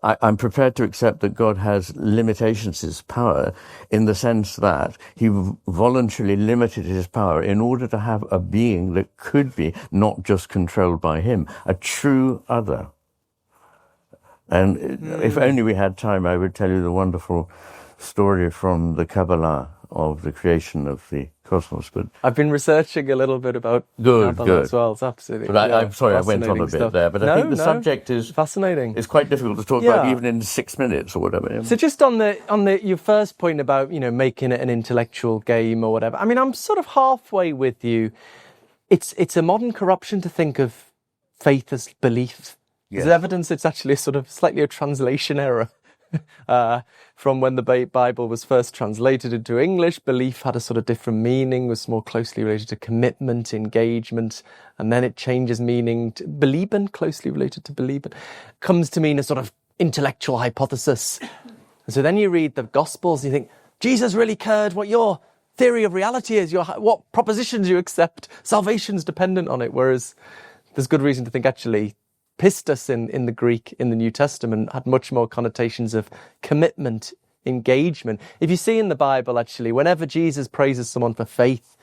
I'm prepared to accept that God has limitations to his power in the sense that he voluntarily limited his power in order to have a being that could be not just controlled by him, a true other. And if only we had time, I would tell you the wonderful story from the Kabbalah of the creation of the cosmos. But I've been researching a little bit about Kabbalah as well. It's absolutely. But I'm sorry, I went on a bit there. But I think the subject is fascinating. It's quite difficult to talk about even in 6 minutes or whatever. So just on your first point about making it an intellectual game or whatever. I mean, I'm sort of halfway with you. It's a modern corruption to think of faith as belief. Yes. There's evidence it's actually slightly a translation error. From when the Bible was first translated into English, belief had a sort of different meaning, was more closely related to commitment, engagement, and then it changes meaning to belieben, closely related to belieben, comes to mean a sort of intellectual hypothesis. And so then you read the Gospels and you think, Jesus really cared what your theory of reality is, what propositions you accept, salvation's dependent on it, whereas there's good reason to think actually pistis in the Greek in the New Testament had much more connotations of commitment, engagement. If you see in the Bible, actually, whenever Jesus praises someone for faith,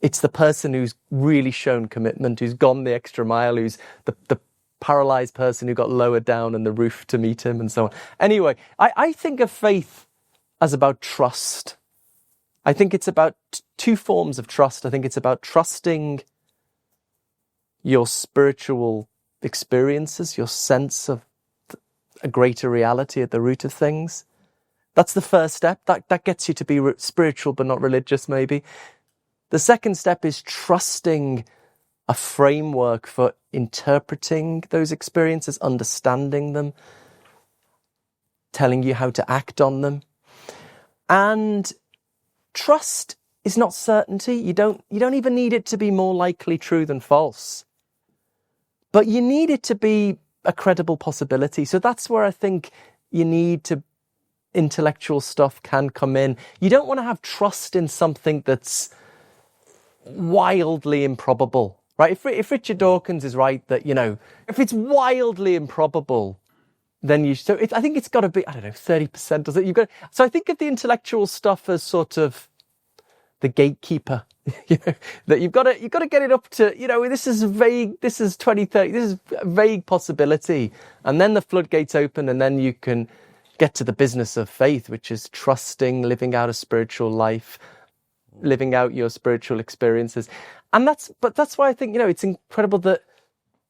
it's the person who's really shown commitment, who's gone the extra mile, who's the paralyzed person who got lowered down on the roof to meet him and so on. Anyway, I think of faith as about trust. I think it's about two forms of trust. I think it's about trusting your spiritual experiences, your sense of a greater reality at the root of things. That's the first step. That gets you to be spiritual but not religious, maybe. The second step is trusting a framework for interpreting those experiences, understanding them, telling you how to act on them. And trust is not certainty. You don't even need it to be more likely true than false. But you need it to be a credible possibility. So that's where I think intellectual stuff can come in. You don't want to have trust in something that's wildly improbable, right? If Richard Dawkins is right that, if it's wildly improbable, then I think it's got to be, 30%, does it? So I think of the intellectual stuff as sort of the gatekeeper. That you've got to get it up to, this is vague, this is 2030, this is a vague possibility. And then the floodgates open and then you can get to the business of faith, which is trusting, living out a spiritual life, living out your spiritual experiences. And that's why I think, it's incredible that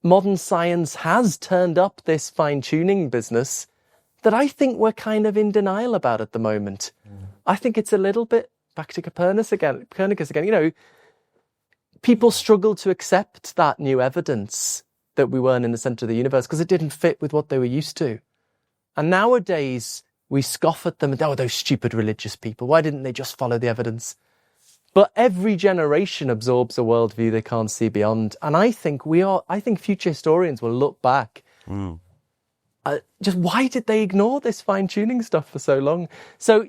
modern science has turned up this fine-tuning business that I think we're kind of in denial about at the moment. I think it's a little bit back to Copernicus again. People struggle to accept that new evidence that we weren't in the centre of the universe because it didn't fit with what they were used to. And nowadays we scoff at them and, those stupid religious people, why didn't they just follow the evidence? But every generation absorbs a worldview they can't see beyond. And I think future historians will look back. Just why did they ignore this fine-tuning stuff for so long? So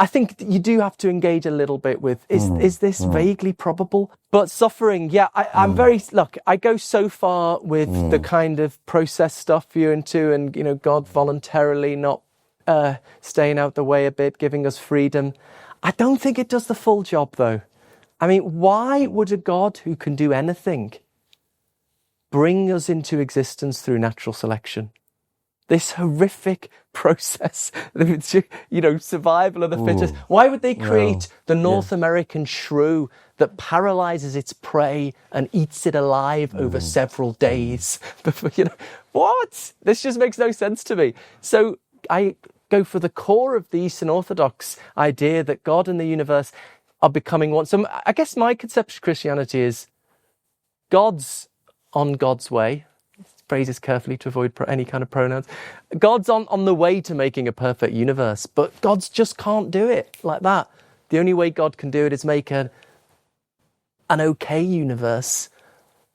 I think you do have to engage a little bit with, is this vaguely probable? But suffering, I go so far with the kind of process stuff you're into and, God voluntarily not staying out the way a bit, giving us freedom. I don't think it does the full job, though. I mean, why would a God who can do anything bring us into existence through natural selection? This horrific process, survival of the fittest. Why would they create the North American shrew that paralyzes its prey and eats it alive over several days? What? This just makes no sense to me. So I go for the core of the Eastern Orthodox idea that God and the universe are becoming one. So I guess my conception of Christianity is God's on God's way. Phrases carefully to avoid any kind of pronouns. God's on the way to making a perfect universe, but God's just can't do it like that. The only way God can do it is make an okay universe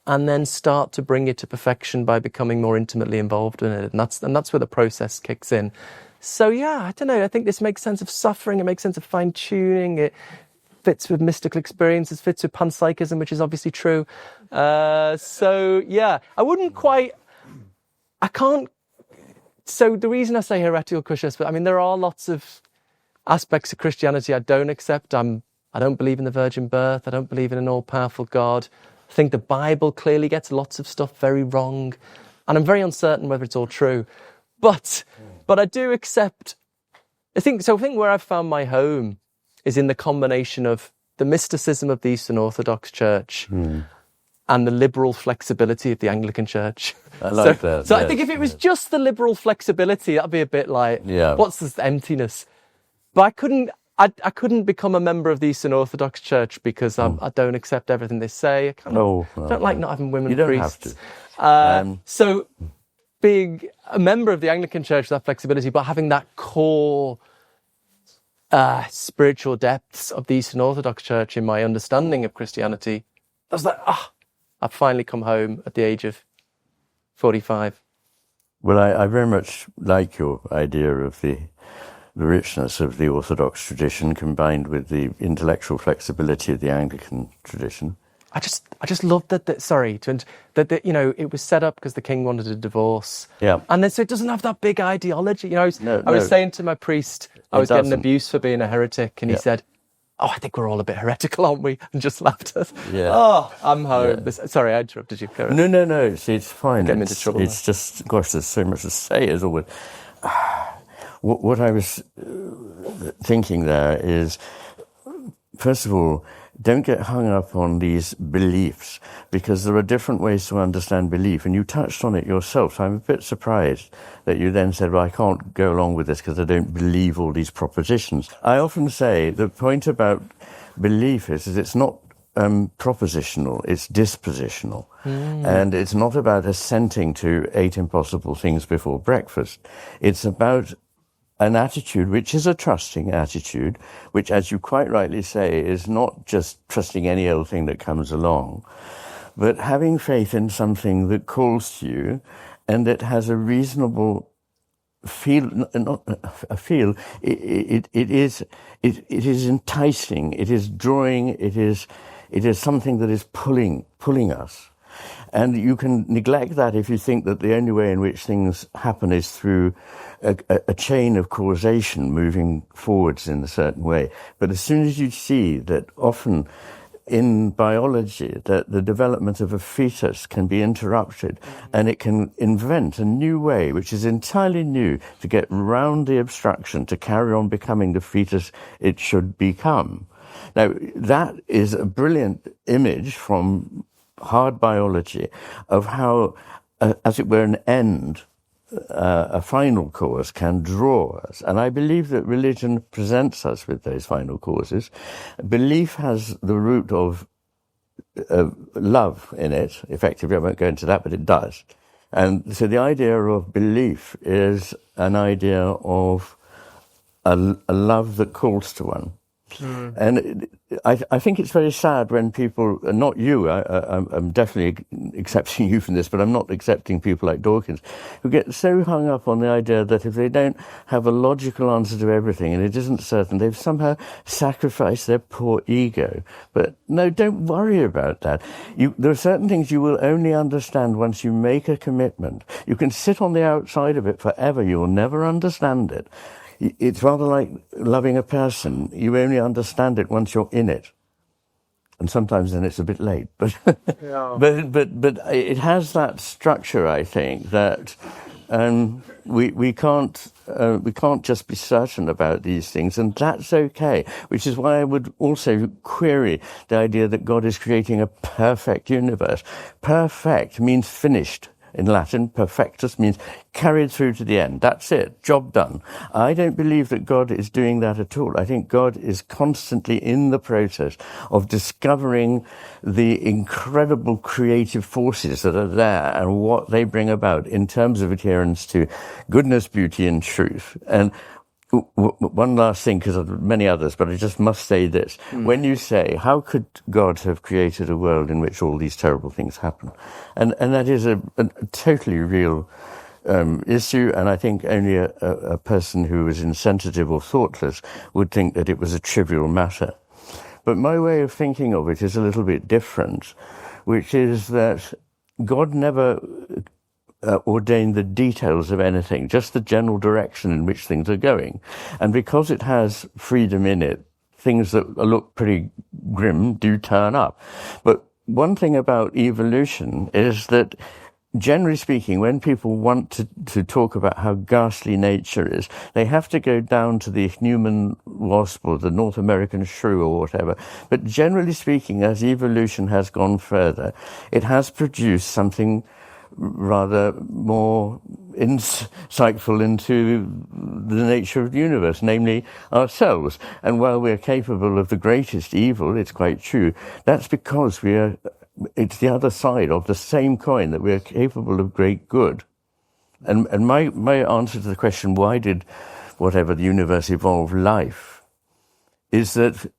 and then start to bring it to perfection by becoming more intimately involved in it. And that's where the process kicks in. So yeah, I don't know. I think this makes sense of suffering. It makes sense of fine-tuning. It fits with mystical experiences, fits with panpsychism, which is obviously true. So yeah, I can't. So the reason I say heretical Christians, but I mean, there are lots of aspects of Christianity I don't accept. I don't believe in the virgin birth. I don't believe in an all-powerful God. I think the Bible clearly gets lots of stuff very wrong. And I'm very uncertain whether it's all true. But I do accept, I think where I've found my home is in the combination of the mysticism of the Eastern Orthodox Church and the liberal flexibility of the Anglican Church. I like that. So I think if it was just the liberal flexibility, that'd be a bit like, what's this emptiness? But I couldn't become a member of the Eastern Orthodox Church because I don't accept everything they say. I don't like not having women priests. Have to. So being a member of the Anglican Church, that flexibility, but having that core spiritual depths of the Eastern Orthodox Church in my understanding of Christianity, I was like, I've finally come home at the age of 45. Well, I very much like your idea of the richness of the Orthodox tradition combined with the intellectual flexibility of the Anglican tradition. I just love that it was set up because the king wanted a divorce. Yeah. And then so it doesn't have that big ideology. I was saying to my priest, I was getting abuse for being a heretic, and he said, I think we're all a bit heretical, aren't we? And just laughed at us. Yeah. Oh, I'm home. Yeah. Sorry, I interrupted you. No. See, it's fine. Get me into trouble. It's just, gosh, there's so much to say as always. What I was thinking there is, first of all, don't get hung up on these beliefs, because there are different ways to understand belief. And you touched on it yourself. So I'm a bit surprised that you then said, well, I can't go along with this because I don't believe all these propositions. I often say the point about belief is it's not propositional, it's dispositional. And it's not about assenting to 8 impossible things before breakfast. It's about an attitude which is a trusting attitude, which, as you quite rightly say, is not just trusting any old thing that comes along, but having faith in something that calls to you and that has a reasonable feel. It is enticing. It is drawing. It is something that is pulling us. And you can neglect that if you think that the only way in which things happen is through a chain of causation moving forwards in a certain way. But as soon as you see that often in biology that the development of a fetus can be interrupted and it can invent a new way, which is entirely new, to get round the obstruction, to carry on becoming the fetus it should become. Now, that is a brilliant image from hard biology of how, as it were, an end, a final cause can draw us. And I believe that religion presents us with those final causes. Belief has the root of love in it, effectively. I won't go into that, but it does. And so the idea of belief is an idea of a love that calls to one. And I think it's very sad when people, not you, I'm definitely accepting you from this, but I'm not accepting people like Dawkins, who get so hung up on the idea that if they don't have a logical answer to everything and it isn't certain, they've somehow sacrificed their poor ego. But no, don't worry about that. There are certain things you will only understand once you make a commitment. You can sit on the outside of it forever, you'll never understand it. It's rather like loving a person. You only understand it once you're in it. And sometimes then it's a bit late. But but it has that structure, I think, that we can't just be certain about these things, and that's okay. Which is why I would also query the idea that God is creating a perfect universe. Perfect means finished. In Latin, perfectus means carried through to the end. That's it. Job done. I don't believe that God is doing that at all. I think God is constantly in the process of discovering the incredible creative forces that are there and what they bring about in terms of adherence to goodness, beauty, and truth. And one last thing, because there are many others, but I just must say this. When you say, how could God have created a world in which all these terrible things happen? And that is a totally real issue, and I think only a person who was insensitive or thoughtless would think that it was a trivial matter. But my way of thinking of it is a little bit different, which is that God never ordained the details of anything, just the general direction in which things are going. And because it has freedom in it, things that look pretty grim do turn up. But one thing about evolution is that, generally speaking, when people want to talk about how ghastly nature is, they have to go down to the human wasp or the North American shrew or whatever. But generally speaking, as evolution has gone further, it has produced something rather more insightful into the nature of the universe, namely ourselves. And while we're capable of the greatest evil, it's quite true, that's because it's the other side of the same coin, that we're capable of great good. And my answer to the question, why did whatever the universe evolve life, is that,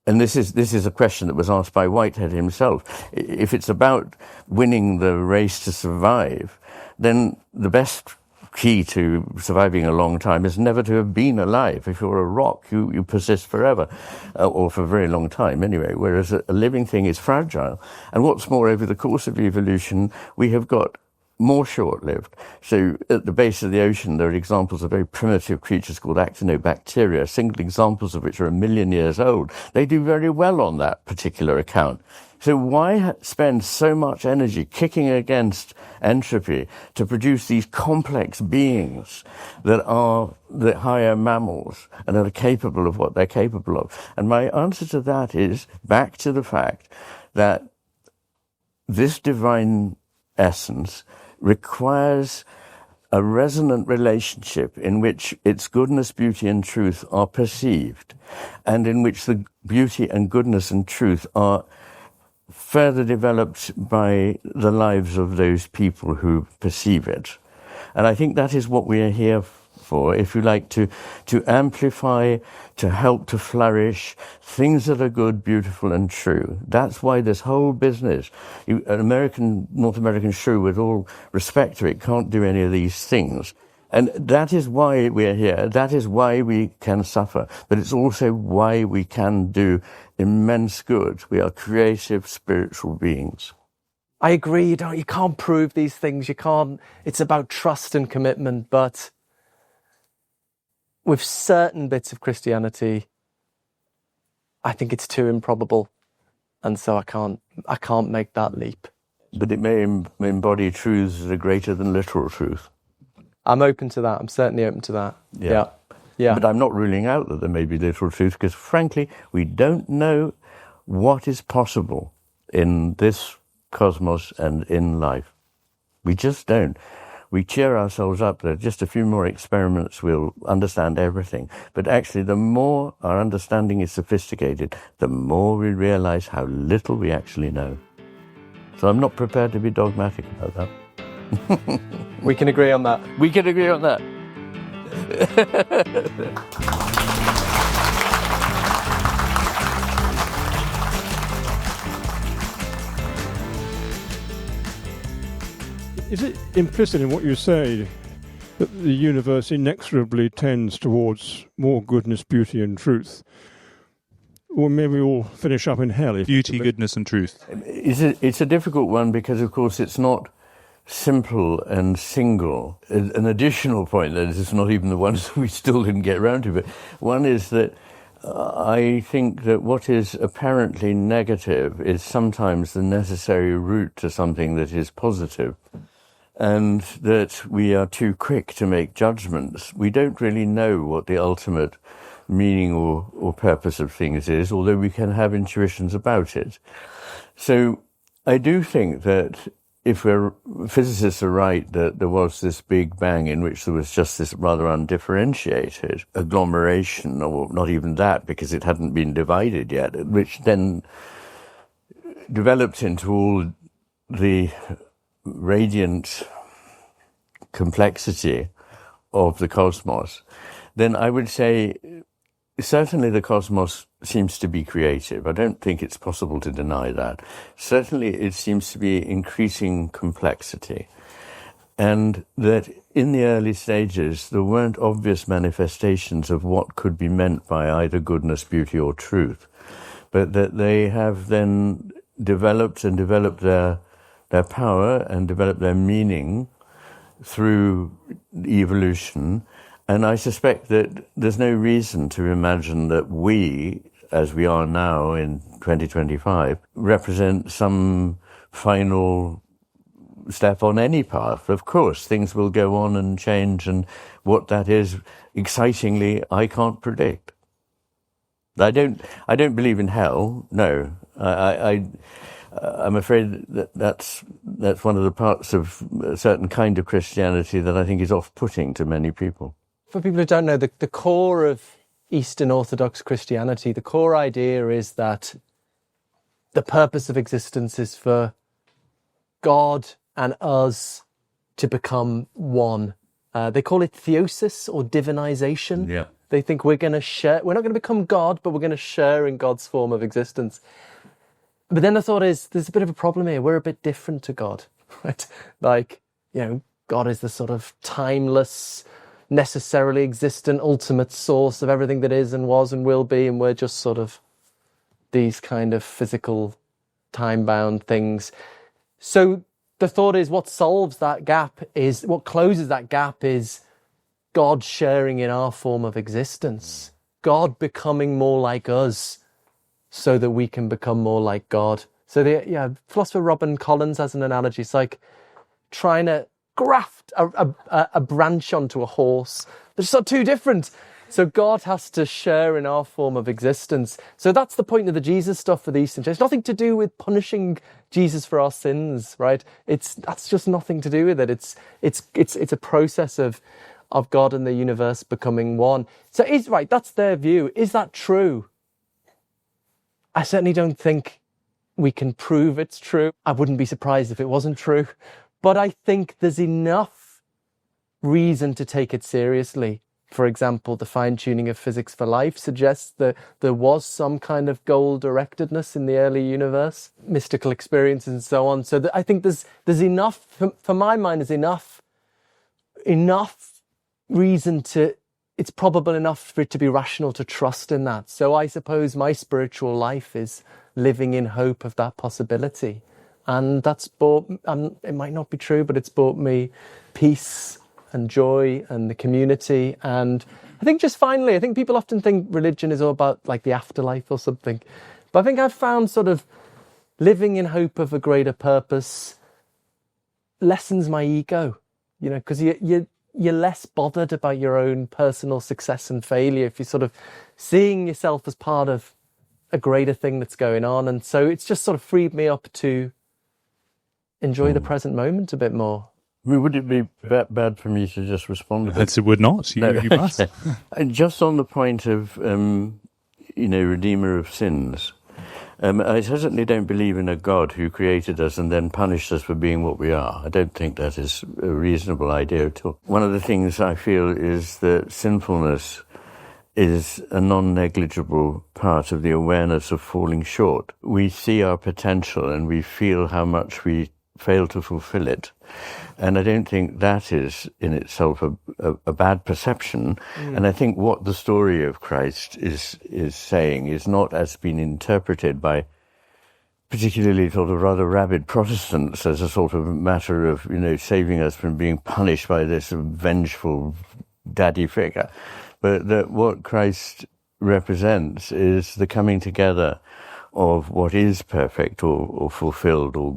and this is a question that was asked by Whitehead himself, if it's about winning the race to survive, then the best key to surviving a long time is never to have been alive. If you're a rock, you persist forever, or for a very long time anyway, whereas a living thing is fragile. And what's more, over the course of evolution, we have got more short-lived. So at the base of the ocean, there are examples of very primitive creatures called actinobacteria, single examples of which are 1 million years old. They do very well on that particular account. So why spend so much energy kicking against entropy to produce these complex beings that are the higher mammals and are capable of what they're capable of? And my answer to that is back to the fact that this divine essence requires a resonant relationship in which its goodness, beauty, and truth are perceived, and in which the beauty and goodness and truth are further developed by the lives of those people who perceive it. And I think that is what we are here for, if you like, to amplify, to help to flourish things that are good, beautiful, and true. That's why this whole business, an North American shrew, with all respect to it, can't do any of these things. And that is why we're here. That is why we can suffer. But it's also why we can do immense good. We are creative, spiritual beings. I agree. You can't prove these things. You can't. It's about trust and commitment. But with certain bits of Christianity, I think it's too improbable, and so I can't make that leap. But it may embody truths that are greater than literal truth. I'm open to that. I'm certainly open to that. Yeah. But I'm not ruling out that there may be literal truth, because frankly, we don't know what is possible in this cosmos and in life. We just don't. We cheer ourselves up that just a few more experiments will understand everything. But actually, the more our understanding is sophisticated, the more we realize how little we actually know. So I'm not prepared to be dogmatic about that. We can agree on that. We can agree on that. Is it implicit in what you say that the universe inexorably tends towards more goodness, beauty, and truth? Or maybe we all finish up in hell. Beauty, goodness, and truth. It's a difficult one because, of course, it's not simple and single. An additional point, that is not even the ones that we still didn't get around to, but one is that I think that what is apparently negative is sometimes the necessary route to something that is positive, and that we are too quick to make judgments. We don't really know what the ultimate meaning or purpose of things is, although we can have intuitions about it. So I do think that if physicists are right that there was this big bang in which there was just this rather undifferentiated agglomeration, or not even that, because it hadn't been divided yet, which then developed into all the radiant complexity of the cosmos, then I would say certainly the cosmos seems to be creative. I don't think it's possible to deny that. Certainly it seems to be increasing complexity. and that in the early stages there weren't obvious manifestations of what could be meant by either goodness, beauty, or truth, but that they have then developed their power and developed their meaning through evolution. And I suspect that there's no reason to imagine that we, as we are now in 2025, represent some final step on any path. Of course, things will go on and change, and what that is, excitingly, I can't predict. I don't believe in hell. No, I'm afraid that that's one of the parts of a certain kind of Christianity that I think is off-putting to many people. For people who don't know, the core of Eastern Orthodox Christianity, the core idea is that the purpose of existence is for God and us to become one. They call it theosis or divinization. Yeah. They think we're going to share, we're not going to become God, but we're going to share in God's form of existence. But then the thought is, there's a bit of a problem here. We're a bit different to God, right? Like, God is the sort of timeless, necessarily existent, ultimate source of everything that is and was and will be, and we're just sort of these kind of physical, time-bound things. So the thought is, what solves that gap is, what closes that gap is God sharing in our form of existence, God becoming more like us so that we can become more like God. So philosopher Robin Collins has an analogy. It's like trying to graft a branch onto a horse. They're just too different. So God has to share in our form of existence. So that's the point of the Jesus stuff for the Eastern Church. It's nothing to do with punishing Jesus for our sins, right? That's just nothing to do with it. It's a process of God and the universe becoming one. So that's their view. Is that true? I certainly don't think we can prove it's true. I wouldn't be surprised if it wasn't true. But I think there's enough reason to take it seriously. For example, the fine-tuning of physics for life suggests that there was some kind of goal-directedness in the early universe, mystical experiences and so on. So I think there's enough, for my mind, there's enough reason to, it's probable enough for it to be rational to trust in that. So I suppose my spiritual life is living in hope of that possibility. And that's brought, it might not be true, but it's brought me peace and joy and the community. And I think just finally, I think people often think religion is all about like the afterlife or something. But I think I've found sort of living in hope of a greater purpose lessens my ego, because you're less bothered about your own personal success and failure if you're sort of seeing yourself as part of a greater thing that's going on. And so it's just sort of freed me up to enjoy the present moment a bit more. I mean, would it be bad for me to just respond? It would not. You must. And just on the point of, Redeemer of sins, I certainly don't believe in a God who created us and then punished us for being what we are. I don't think that is a reasonable idea at all. One of the things I feel is that sinfulness is a non-negligible part of the awareness of falling short. We see our potential and we feel how much we fail to fulfill it. And I don't think that is in itself a bad perception. And I think what the story of Christ is saying is not as been interpreted by particularly sort of rather rabid Protestants as a sort of matter of, saving us from being punished by this vengeful daddy figure. But that what Christ represents is the coming together of what is perfect or fulfilled or,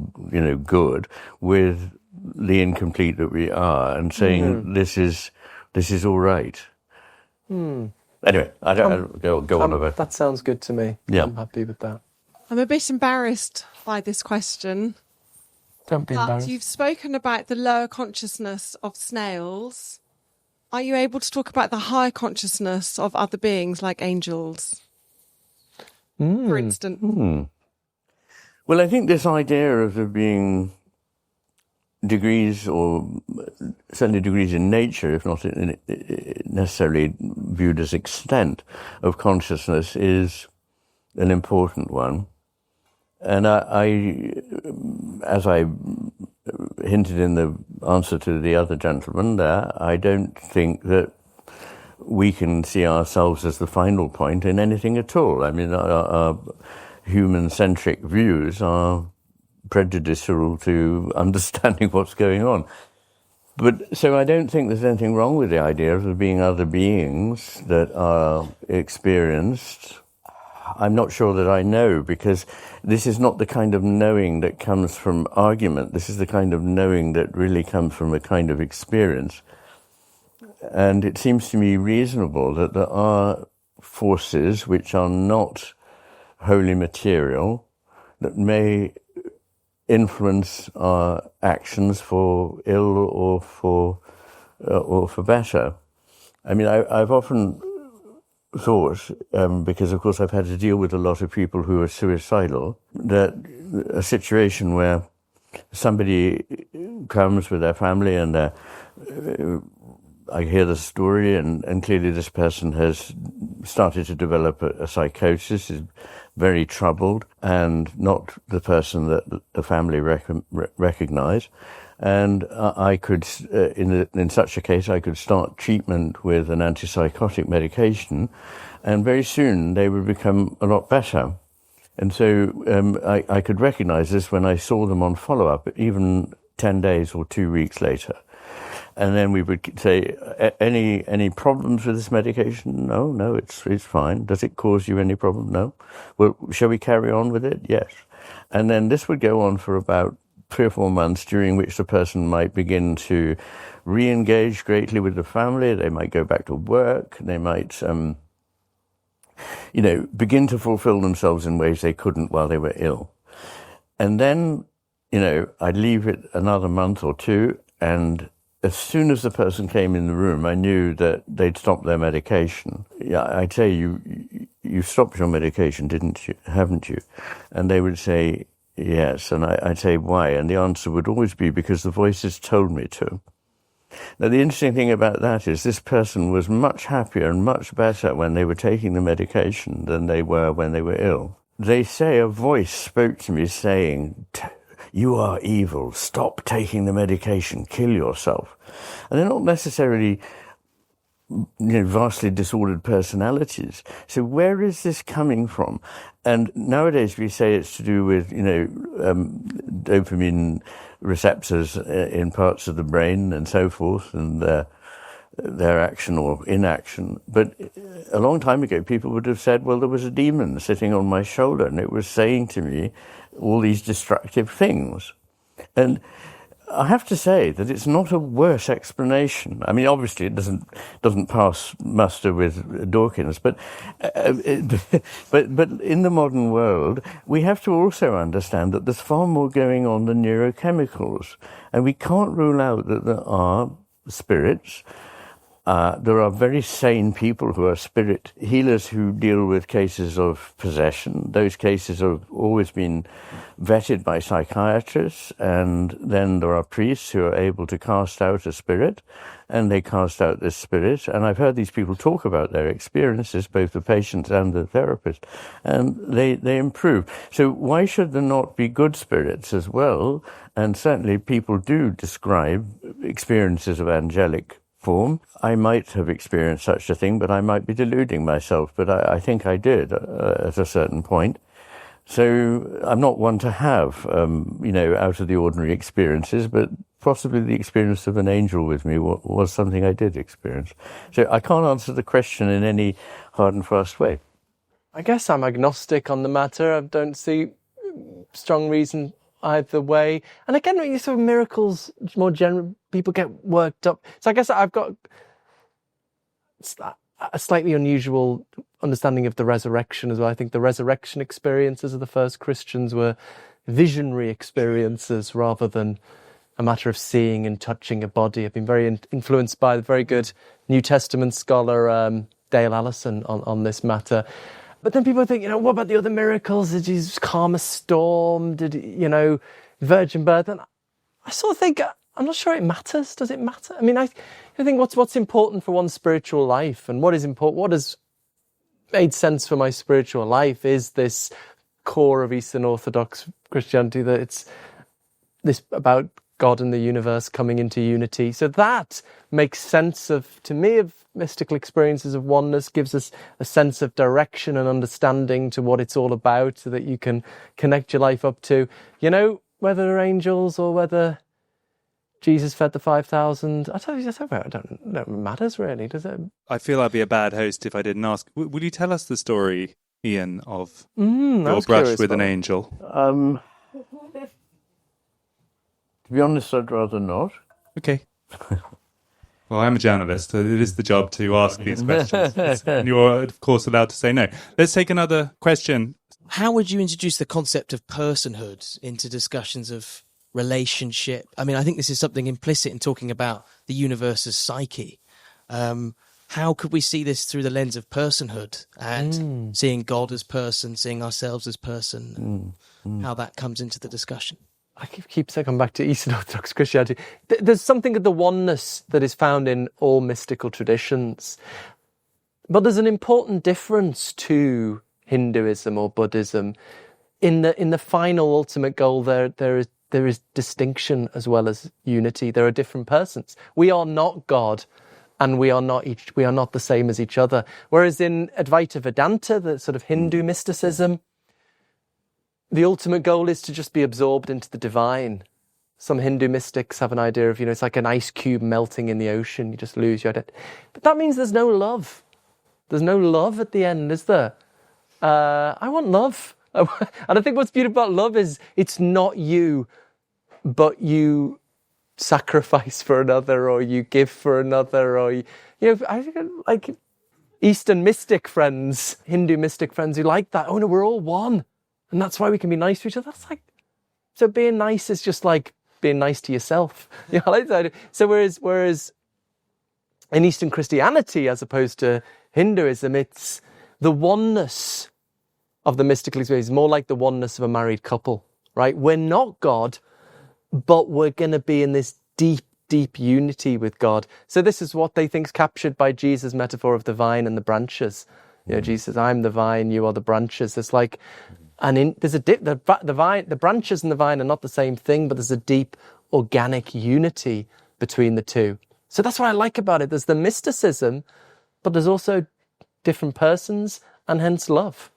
good with the incomplete that we are, and saying this is all right. Anyway, I don't go on about that. Sounds good to me. Yeah. I'm happy with that. I'm a bit embarrassed by this question. Don't be embarrassed. You've spoken about the lower consciousness of snails. Are you able to talk about the higher consciousness of other beings like angels, for instance? Well, I think this idea of there being degrees, or certainly degrees in nature, if not necessarily viewed as extent of consciousness, is an important one. And I, as I hinted in the answer to the other gentleman there, I don't think that we can see ourselves as the final point in anything at all. I mean, our human-centric views are prejudicial to understanding what's going on. But so I don't think there's anything wrong with the idea of there being other beings that are experienced. I'm not sure that I know, because this is not the kind of knowing that comes from argument. This is the kind of knowing that really comes from a kind of experience. And it seems to me reasonable that there are forces which are not wholly material that may influence our actions for ill or for better. I mean, I've often thought, because of course I've had to deal with a lot of people who are suicidal, that a situation where somebody comes with their family and I hear the story, and clearly this person has started to develop a psychosis, is very troubled, and not the person that the family recognize. And I could, in such a case, I could start treatment with an antipsychotic medication, and very soon they would become a lot better. And so I could recognize this when I saw them on follow-up, even 10 days or 2 weeks later. And then we would say, any problems with this medication? No, it's fine. Does it cause you any problem? No. Well, shall we carry on with it? Yes. And then this would go on for about 3 or 4 months, during which the person might begin to re-engage greatly with the family. They might go back to work. They might, begin to fulfill themselves in ways they couldn't while they were ill. And then, I'd leave it another month or two, and as soon as the person came in the room, I knew that they'd stopped their medication. Yeah, I'd say, you stopped your medication, haven't you? And they would say, yes. And I'd say, why? And the answer would always be, because the voices told me to. Now, the interesting thing about that is this person was much happier and much better when they were taking the medication than they were when they were ill. They say a voice spoke to me saying, you are evil, stop taking the medication, kill yourself. And they're not necessarily vastly disordered personalities. So where is this coming from? And nowadays we say it's to do with, dopamine receptors in parts of the brain and so forth, and their action or inaction. But a long time ago, people would have said, well, there was a demon sitting on my shoulder and it was saying to me all these destructive things. And I have to say that it's not a worse explanation. I mean, obviously it doesn't pass muster with Dawkins, but in the modern world, we have to also understand that there's far more going on than neurochemicals, and we can't rule out that there are spirits. There are very sane people who are spirit healers who deal with cases of possession. Those cases have always been vetted by psychiatrists, and then there are priests who are able to cast out a spirit, and they cast out this spirit. And I've heard these people talk about their experiences, both the patients and the therapist, and they improve. So why should there not be good spirits as well? And certainly people do describe experiences of angelic form. I might have experienced such a thing, but I might be deluding myself. But I think I did at a certain point. So I'm not one to have, out of the ordinary experiences, but possibly the experience of an angel with me was something I did experience. So I can't answer the question in any hard and fast way. I guess I'm agnostic on the matter. I don't see strong reason either way. And again, when you sort of miracles, more general, people get worked up. So I guess I've got a slightly unusual understanding of the resurrection as well. I think the resurrection experiences of the first Christians were visionary experiences rather than a matter of seeing and touching a body. I've been very influenced by the very good New Testament scholar Dale Allison on this matter. But then people think, what about the other miracles? Did Jesus calm a storm? Did, virgin birth? And I sort of think, I'm not sure it matters. Does it matter? I mean, I think what's important for one's spiritual life, and what has made sense for my spiritual life is this core of Eastern Orthodox Christianity, that it's this about God and the universe coming into unity. So that makes sense to me, of mystical experiences of oneness, gives us a sense of direction and understanding to what it's all about, so that you can connect your life up to, whether they're angels or whether Jesus fed the 5,000. I tell you, it don't matters really, does it? I feel I'd be a bad host if I didn't ask. Will you tell us the story, Iain, of your brush with an angel? To be honest, I'd rather not. Okay. Well, I'm a journalist, so it is the job to ask these questions. And you're, of course, allowed to say no. Let's take another question. How would you introduce the concept of personhood into discussions of relationship? I mean, I think this is something implicit in talking about the universe as psyche. How could we see this through the lens of personhood and seeing God as person, seeing ourselves as person, how that comes into the discussion? I keep coming back to Eastern Orthodox Christianity. There's something of the oneness that is found in all mystical traditions. But there's an important difference to Hinduism or Buddhism. In the final ultimate goal, there is distinction as well as unity. There are different persons. We are not God, and we are not the same as each other. Whereas in Advaita Vedanta, the sort of Hindu mysticism, the ultimate goal is to just be absorbed into the divine. Some Hindu mystics have an idea of, it's like an ice cube melting in the ocean. You just lose your identity. But that means there's no love. There's no love at the end, is there? I want love. And I think what's beautiful about love is it's not you, but you sacrifice for another, or you give for another, or, I think like Eastern mystic friends, Hindu mystic friends who like that. Oh no, we're all one. And that's why we can be nice to each other. That's like, so being nice is just like being nice to yourself. I like that. So whereas in Eastern Christianity, as opposed to Hinduism, it's the oneness of the mystical experience, more like the oneness of a married couple, right? We're not God, but we're going to be in this deep, deep unity with God. So this is what they think is captured by Jesus' metaphor of the vine and the branches. Jesus says, I'm the vine, you are the branches. It's like, there's the branches and the vine are not the same thing, but there's a deep organic unity between the two. So that's what I like about it. There's the mysticism, but there's also different persons, and hence love.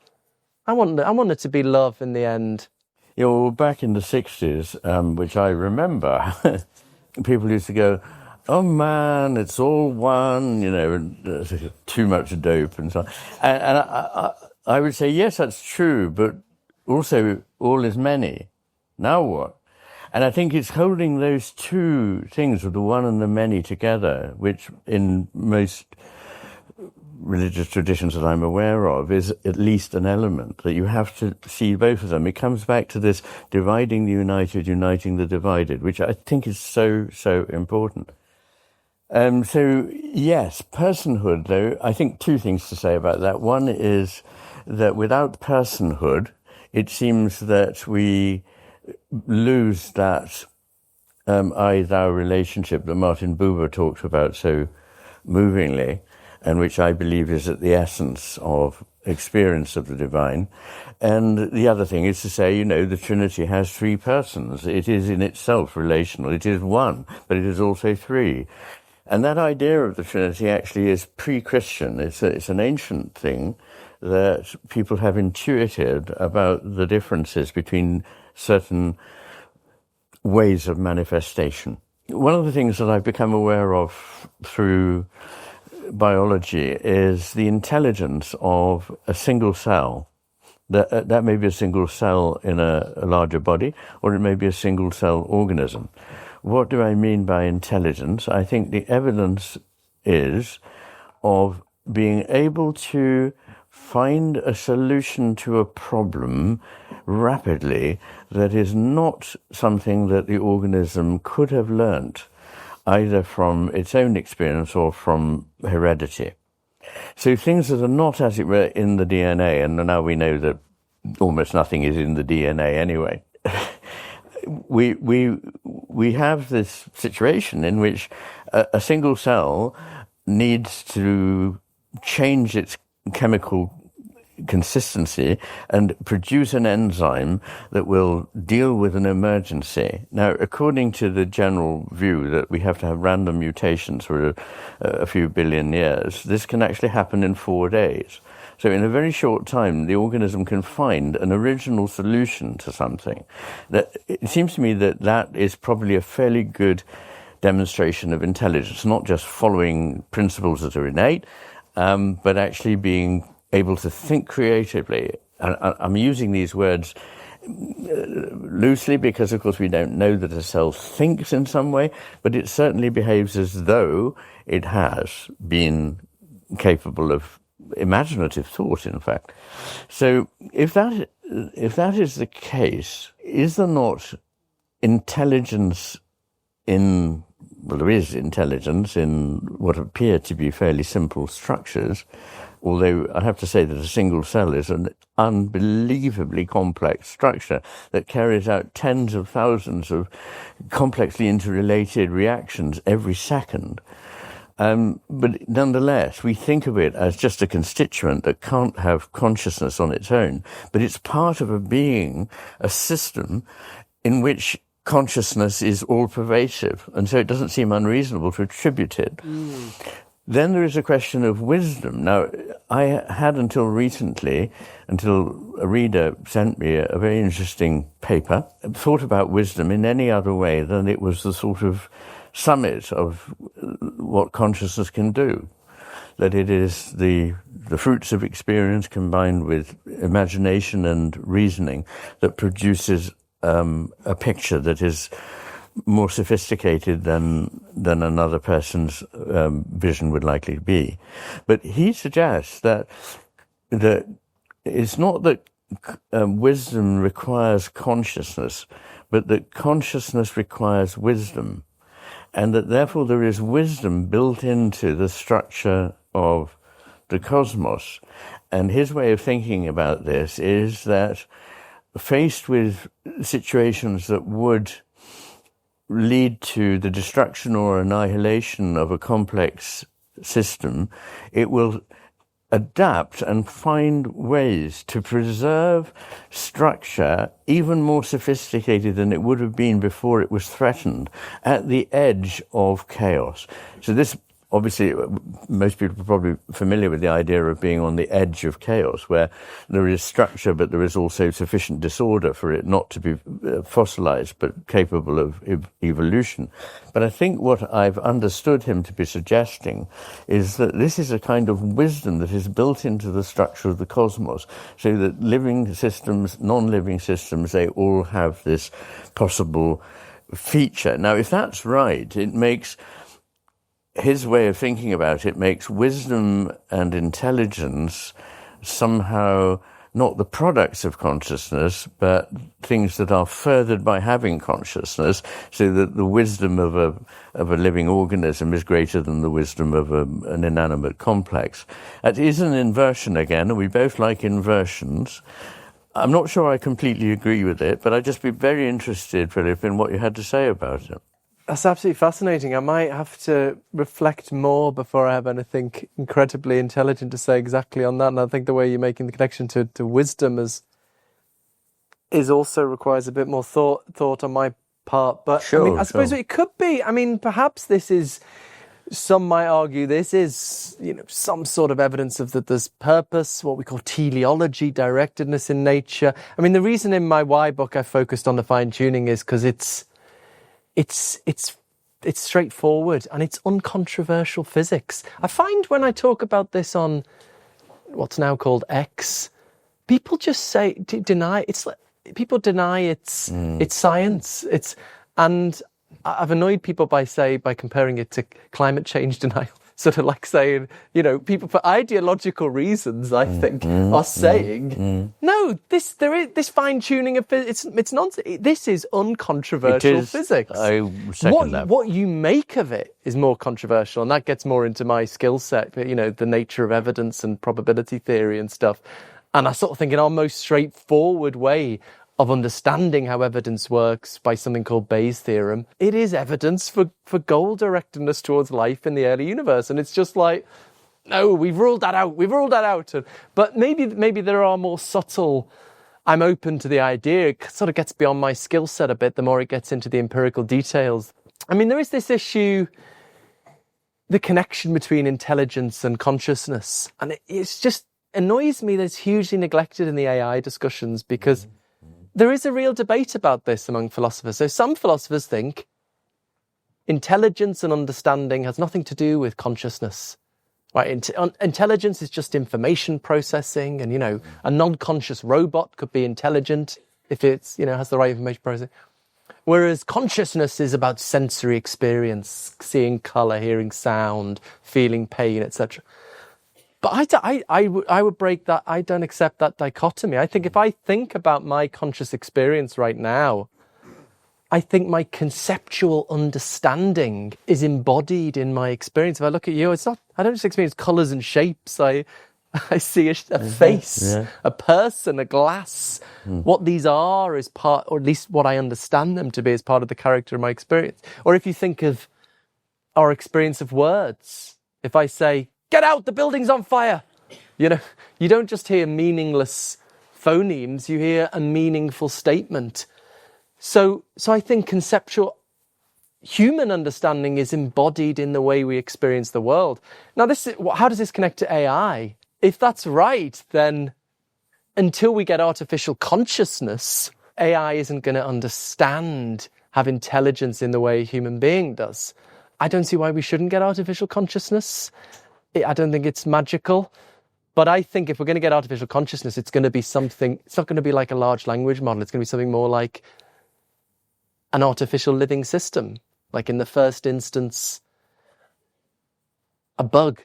I want it to be love in the end. Well, back in the 60s, which I remember, people used to go, oh man, it's all one, too much dope and so on. And I would say, yes, that's true, but also all is many. Now what? And I think it's holding those two things, of the one and the many, together, which in most religious traditions that I'm aware of is at least an element, that you have to see both of them. It comes back to this dividing the united, uniting the divided, which I think is so, so important. So, yes, personhood, though, I think two things to say about that. One is that without personhood, it seems that we lose that I-thou relationship that Martin Buber talked about so movingly, and which I believe is at the essence of experience of the divine. And the other thing is to say, the Trinity has three persons. It is in itself relational. It is one, but it is also three. And that idea of the Trinity actually is pre-Christian. It's an ancient thing that people have intuited about the differences between certain ways of manifestation. One of the things that I've become aware of through biology is the intelligence of a single cell. That may be a single cell in a larger body, or it may be a single cell organism. What do I mean by intelligence? I think the evidence is of being able to find a solution to a problem rapidly that is not something that the organism could have learnt either from its own experience or from heredity. So things that are not, as it were, in the DNA, and now we know that almost nothing is in the DNA anyway, we have this situation in which a single cell needs to change its chemical consistency and produce an enzyme that will deal with an emergency. Now, according to the general view that we have to have random mutations for a few billion years, this can actually happen in 4 days. So in a very short time, the organism can find an original solution to something. It seems to me that is probably a fairly good demonstration of intelligence, not just following principles that are innate, but actually being able to think creatively. I'm using these words loosely because, of course, we don't know that a cell thinks in some way, but it certainly behaves as though it has been capable of imaginative thought, in fact. So if that is the case, is there not intelligence there is intelligence in what appear to be fairly simple structures, although I have to say that a single cell is an unbelievably complex structure that carries out tens of thousands of complexly interrelated reactions every second. But nonetheless, we think of it as just a constituent that can't have consciousness on its own, but it's part of a being, a system in which consciousness is all-pervasive, and so it doesn't seem unreasonable to attribute it. Then there is a question of wisdom. Now, I had until recently, until a reader sent me a very interesting paper, thought about wisdom in any other way than it was the sort of summit of what consciousness can do. That it is the fruits of experience combined with imagination and reasoning that produces a picture that is more sophisticated than another person's vision would likely be. But he suggests that it's not that wisdom requires consciousness, but that consciousness requires wisdom, and that therefore there is wisdom built into the structure of the cosmos. And his way of thinking about this is that faced with situations that would lead to the destruction or annihilation of a complex system, it will adapt and find ways to preserve structure even more sophisticated than it would have been before it was threatened at the edge of chaos. So this, obviously, most people are probably familiar with the idea of being on the edge of chaos, where there is structure, but there is also sufficient disorder for it not to be fossilized, but capable of evolution. But I think what I've understood him to be suggesting is that this is a kind of wisdom that is built into the structure of the cosmos, so that living systems, non-living systems, they all have this possible feature. Now, if that's right, it makes his way of thinking about it makes wisdom and intelligence somehow not the products of consciousness, but things that are furthered by having consciousness, so that the wisdom of a living organism is greater than the wisdom of an inanimate complex. It is an inversion again, and we both like inversions. I'm not sure I completely agree with it, but I'd just be very interested, Philip, in what you had to say about it. That's absolutely fascinating. I might have to reflect more before I have anything incredibly intelligent to say exactly on that. And I think the way you're making the connection to wisdom is also requires a bit more thought on my part. But sure, I suppose it could be. I mean, perhaps this is, some might argue this is, some sort of evidence of that there's purpose, what we call teleology, directedness in nature. I mean, the reason in my Why book I focused on the fine-tuning is because it's straightforward and it's uncontroversial physics. I find when I talk about this on what's now called X, people just deny it's science. And I've annoyed people by comparing it to climate change denial. Sort of like saying, people for ideological reasons, I think, are saying, no, there is this fine-tuning of physics. It's nonsense. This is uncontroversial physics. I second that. What you make of it is more controversial, and that gets more into my skill set, the nature of evidence and probability theory and stuff. And I sort of think our most straightforward way of understanding how evidence works by something called Bayes' theorem, it is evidence for goal directedness towards life in the early universe. And it's just like, no, we've ruled that out. But maybe there are more subtle. I'm open to the idea. It sort of gets beyond my skill set a bit the more it gets into the empirical details. I mean, there is this issue, the connection between intelligence and consciousness. And it's just annoys me that it's hugely neglected in the AI discussions, because there is a real debate about this among philosophers. So some philosophers think intelligence and understanding has nothing to do with consciousness. Right? Intelligence is just information processing, and, a non-conscious robot could be intelligent if it's, has the right information processing. Whereas consciousness is about sensory experience, seeing colour, hearing sound, feeling pain, etc. But I would break that. I don't accept that dichotomy. I think if I think about my conscious experience right now, I think my conceptual understanding is embodied in my experience. If I look at you, I don't just experience colours and shapes. I see a face, a person, a glass. What these are is part, or at least what I understand them to be, is part of the character of my experience. Or if you think of our experience of words, if I say, "Get out, the building's on fire," you don't just hear meaningless phonemes, you hear a meaningful statement. So I think conceptual human understanding is embodied in the way we experience the world. Now, how does this connect to AI? If that's right, then until we get artificial consciousness, AI isn't going to understand, have intelligence in the way a human being does. I don't see why we shouldn't get artificial consciousness. I don't think it's magical. But I think if we're going to get artificial consciousness, it's going to be something, it's not going to be like a large language model. It's going to be something more like an artificial living system. Like in the first instance, a bug.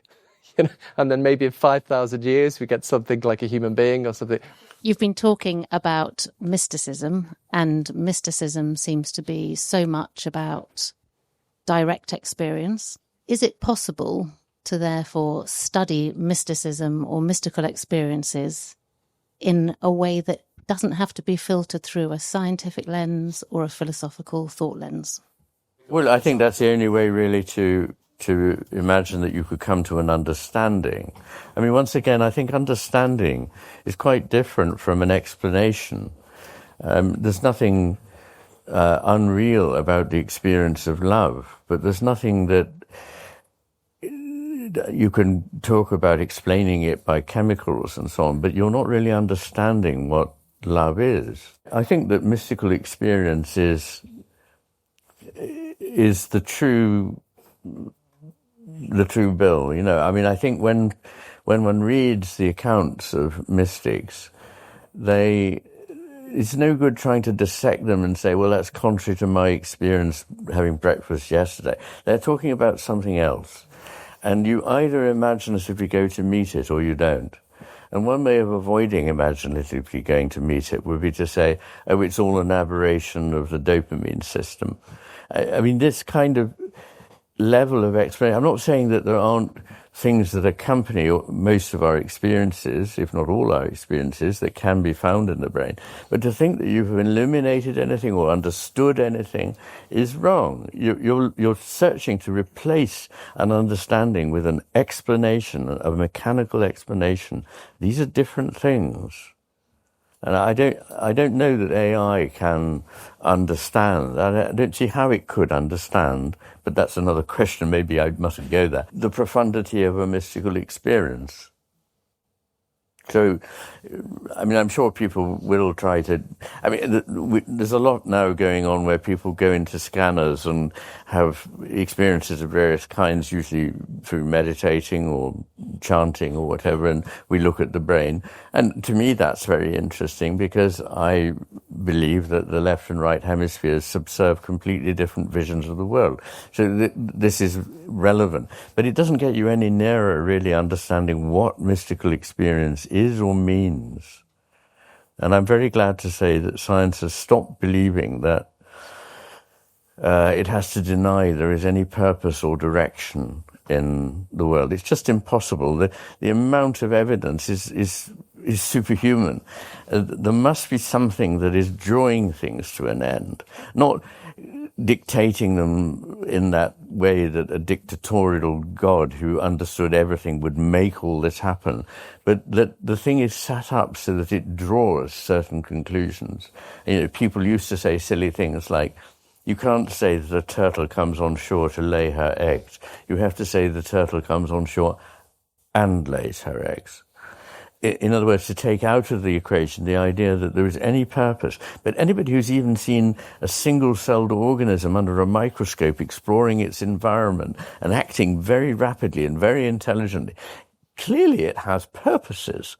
And then maybe in 5,000 years, we get something like a human being or something. You've been talking about mysticism, and mysticism seems to be so much about direct experience. Is it possible to therefore study mysticism or mystical experiences in a way that doesn't have to be filtered through a scientific lens or a philosophical thought lens? Well, I think that's the only way really to imagine that you could come to an understanding. I mean, once again, I think understanding is quite different from an explanation. There's nothing unreal about the experience of love, but there's nothing that you can talk about explaining it by chemicals and so on, but you're not really understanding what love is. I think that mystical experience is the true bill, I mean, I think when one reads the accounts of mystics, it's no good trying to dissect them and say, well, that's contrary to my experience having breakfast yesterday. They're talking about something else. And you either imaginatively go to meet it or you don't. And one way of avoiding imaginatively going to meet it would be to say, oh, it's all an aberration of the dopamine system. I mean, this kind of level of explanation, I'm not saying that there aren't things that accompany most of our experiences, if not all our experiences, that can be found in the brain. But to think that you've illuminated anything or understood anything is wrong. You're searching to replace an understanding with an explanation, a mechanical explanation. These are different things. And I don't know that AI can understand. I don't see how it could understand, but that's another question. Maybe I mustn't go there. The profundity of a mystical experience. So, I mean, I'm sure people will try to... I mean, there's a lot now going on where people go into scanners and have experiences of various kinds, usually through meditating or chanting or whatever, and we look at the brain. And to me, that's very interesting because I believe that the left and right hemispheres subserve completely different visions of the world. So this is relevant. But it doesn't get you any nearer really understanding what mystical experience is or means. And I'm very glad to say that science has stopped believing that it has to deny there is any purpose or direction in the world. It's just impossible. The amount of evidence is superhuman. There must be something that is drawing things to an end. dictating them in that way that a dictatorial God who understood everything would make all this happen, but that the thing is set up so that it draws certain conclusions. You know, people used to say silly things like, you can't say that a turtle comes on shore to lay her eggs. You have to say the turtle comes on shore and lays her eggs. In other words, to take out of the equation the idea that there is any purpose. But anybody who's even seen a single-celled organism under a microscope exploring its environment and acting very rapidly and very intelligently, clearly it has purposes.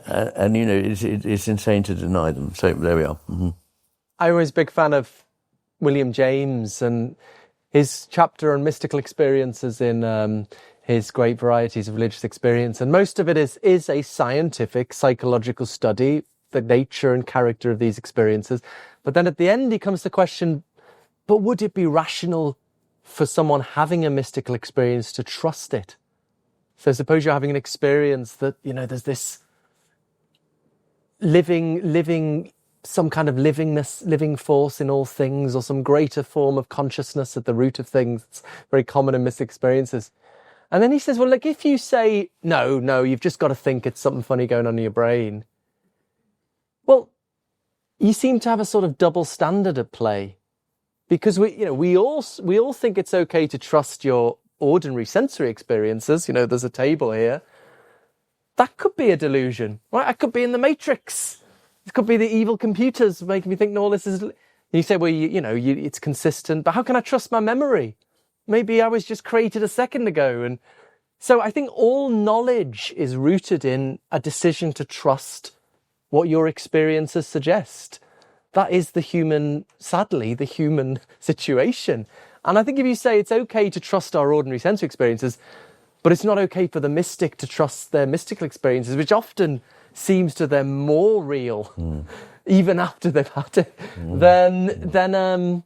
And you know, it's insane to deny them. So there we are. Mm-hmm. I was a big fan of William James and his chapter on mystical experiences in his Great Varieties of Religious Experience. And most of it is a scientific, psychological study, the nature and character of these experiences. But then at the end, he comes to the question, but would it be rational for someone having a mystical experience to trust it? So suppose you're having an experience that, you know, there's this living some kind of living force in all things, or some greater form of consciousness at the root of things. It's very common in mystic experiences. And then he says, well, look, if you say, no, you've just got to think it's something funny going on in your brain. Well, you seem to have a sort of double standard at play, because we all think it's okay to trust your ordinary sensory experiences. You know, there's a table here. That could be a delusion, right? I could be in the Matrix. It could be the evil computers making me think, no, all this is... And you say, well, it's consistent, but how can I trust my memory? Maybe I was just created a second ago. And so I think all knowledge is rooted in a decision to trust what your experiences suggest. That is sadly, the human situation. And I think if you say it's okay to trust our ordinary sensory experiences, but it's not okay for the mystic to trust their mystical experiences, which often seems to them more real, even after they've had it, then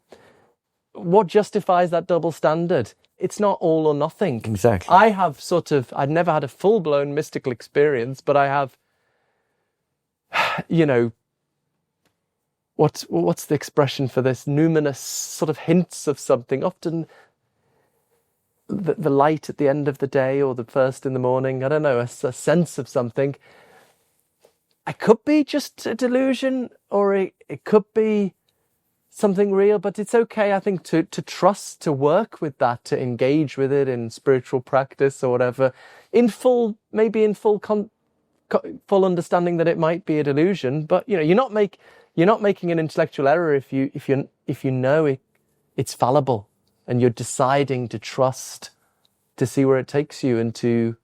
what justifies that double standard? It's not all or nothing. Exactly. I'd never had a full-blown mystical experience, but I have, what's the expression for this? Numinous sort of hints of something, often the light at the end of the day or the first in the morning, I don't know, a sense of something. It could be just a delusion, or it could be something real, but it's okay, I think, to trust, to work with that, to engage with it in spiritual practice or whatever, full understanding that it might be a delusion. But you're not making an intellectual error if you know it's fallible, and you're deciding to trust, to see where it takes you, and to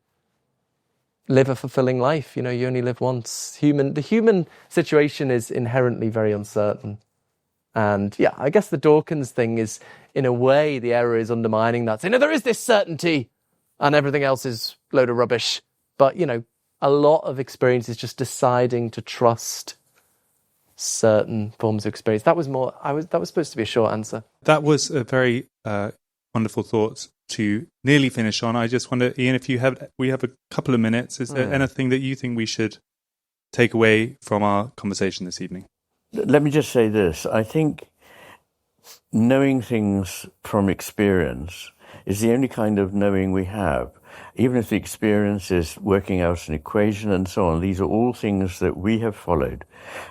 live a fulfilling life. You only live once. The human situation is inherently very uncertain. And yeah, I guess the Dawkins thing is, in a way, the error is undermining that. Saying, no, there is this certainty and everything else is a load of rubbish. But, a lot of experience is just deciding to trust certain forms of experience. That was supposed to be a short answer. That was a very wonderful thought to nearly finish on. I just wonder, Iain, if we have a couple of minutes, is there anything that you think we should take away from our conversation this evening? Let me just say this. I think knowing things from experience is the only kind of knowing we have. Even if the experience is working out an equation and so on, these are all things that we have followed.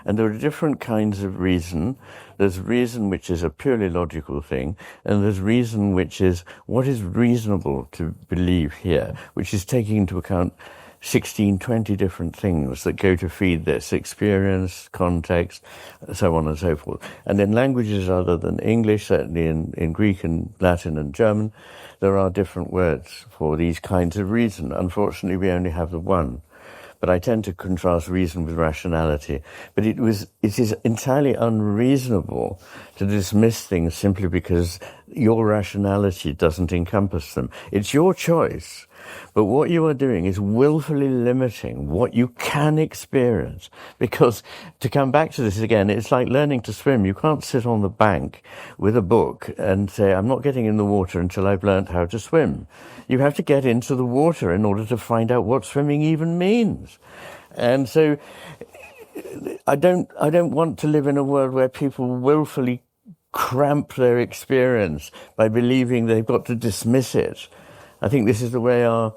And there are different kinds of reason. There's reason which is a purely logical thing, and there's reason which is what is reasonable to believe here, which is taking into account 16, 20 different things that go to feed this experience, context, so on and so forth. And in languages other than English, certainly in Greek and Latin and German, there are different words for these kinds of reason. Unfortunately, we only have the one. But I tend to contrast reason with rationality. But it is entirely unreasonable to dismiss things simply because your rationality doesn't encompass them. It's your choice. But what you are doing is willfully limiting what you can experience. Because, to come back to this again, it's like learning to swim. You can't sit on the bank with a book and say, I'm not getting in the water until I've learned how to swim. You have to get into the water in order to find out what swimming even means. And so I don't want to live in a world where people willfully cramp their experience by believing they've got to dismiss it. I think this is the way our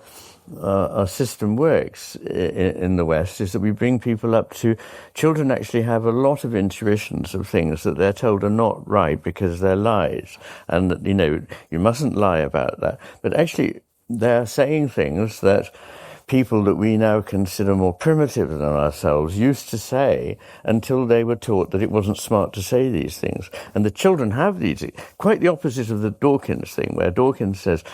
system works in the West, is that we bring people up to... Children actually have a lot of intuitions of things that they're told are not right because they're lies. And, you know, you mustn't lie about that. But actually, they're saying things that people that we now consider more primitive than ourselves used to say until they were taught that it wasn't smart to say these things. And the children have these, quite the opposite of the Dawkins thing, where Dawkins says,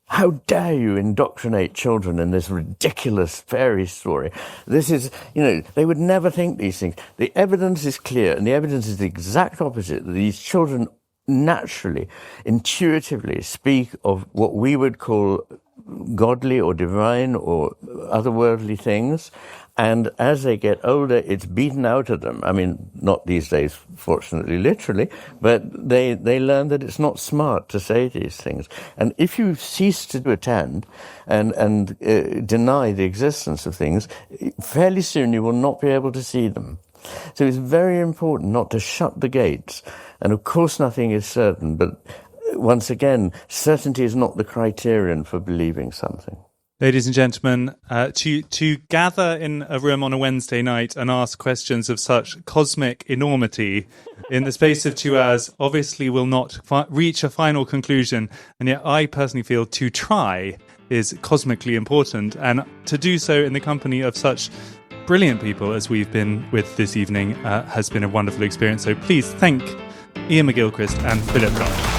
how dare you indoctrinate children in this ridiculous fairy story? This is, you know, they would never think these things. The evidence is clear, and the evidence is the exact opposite, that these children naturally, intuitively speak of what we would call godly or divine or otherworldly things, and as they get older, it's beaten out of them. I mean, not these days, fortunately, literally, but they learn that it's not smart to say these things. And if you cease to attend and deny the existence of things, fairly soon you will not be able to see them. So it's very important not to shut the gates. And of course, nothing is certain, but once again, certainty is not the criterion for believing something. Ladies and gentlemen, to gather in a room on a Wednesday night and ask questions of such cosmic enormity in the space of 2 hours obviously will not reach a final conclusion. And yet I personally feel to try is cosmically important. And to do so in the company of such brilliant people as we've been with this evening has been a wonderful experience. So please thank Iain McGilchrist and Philip Goff.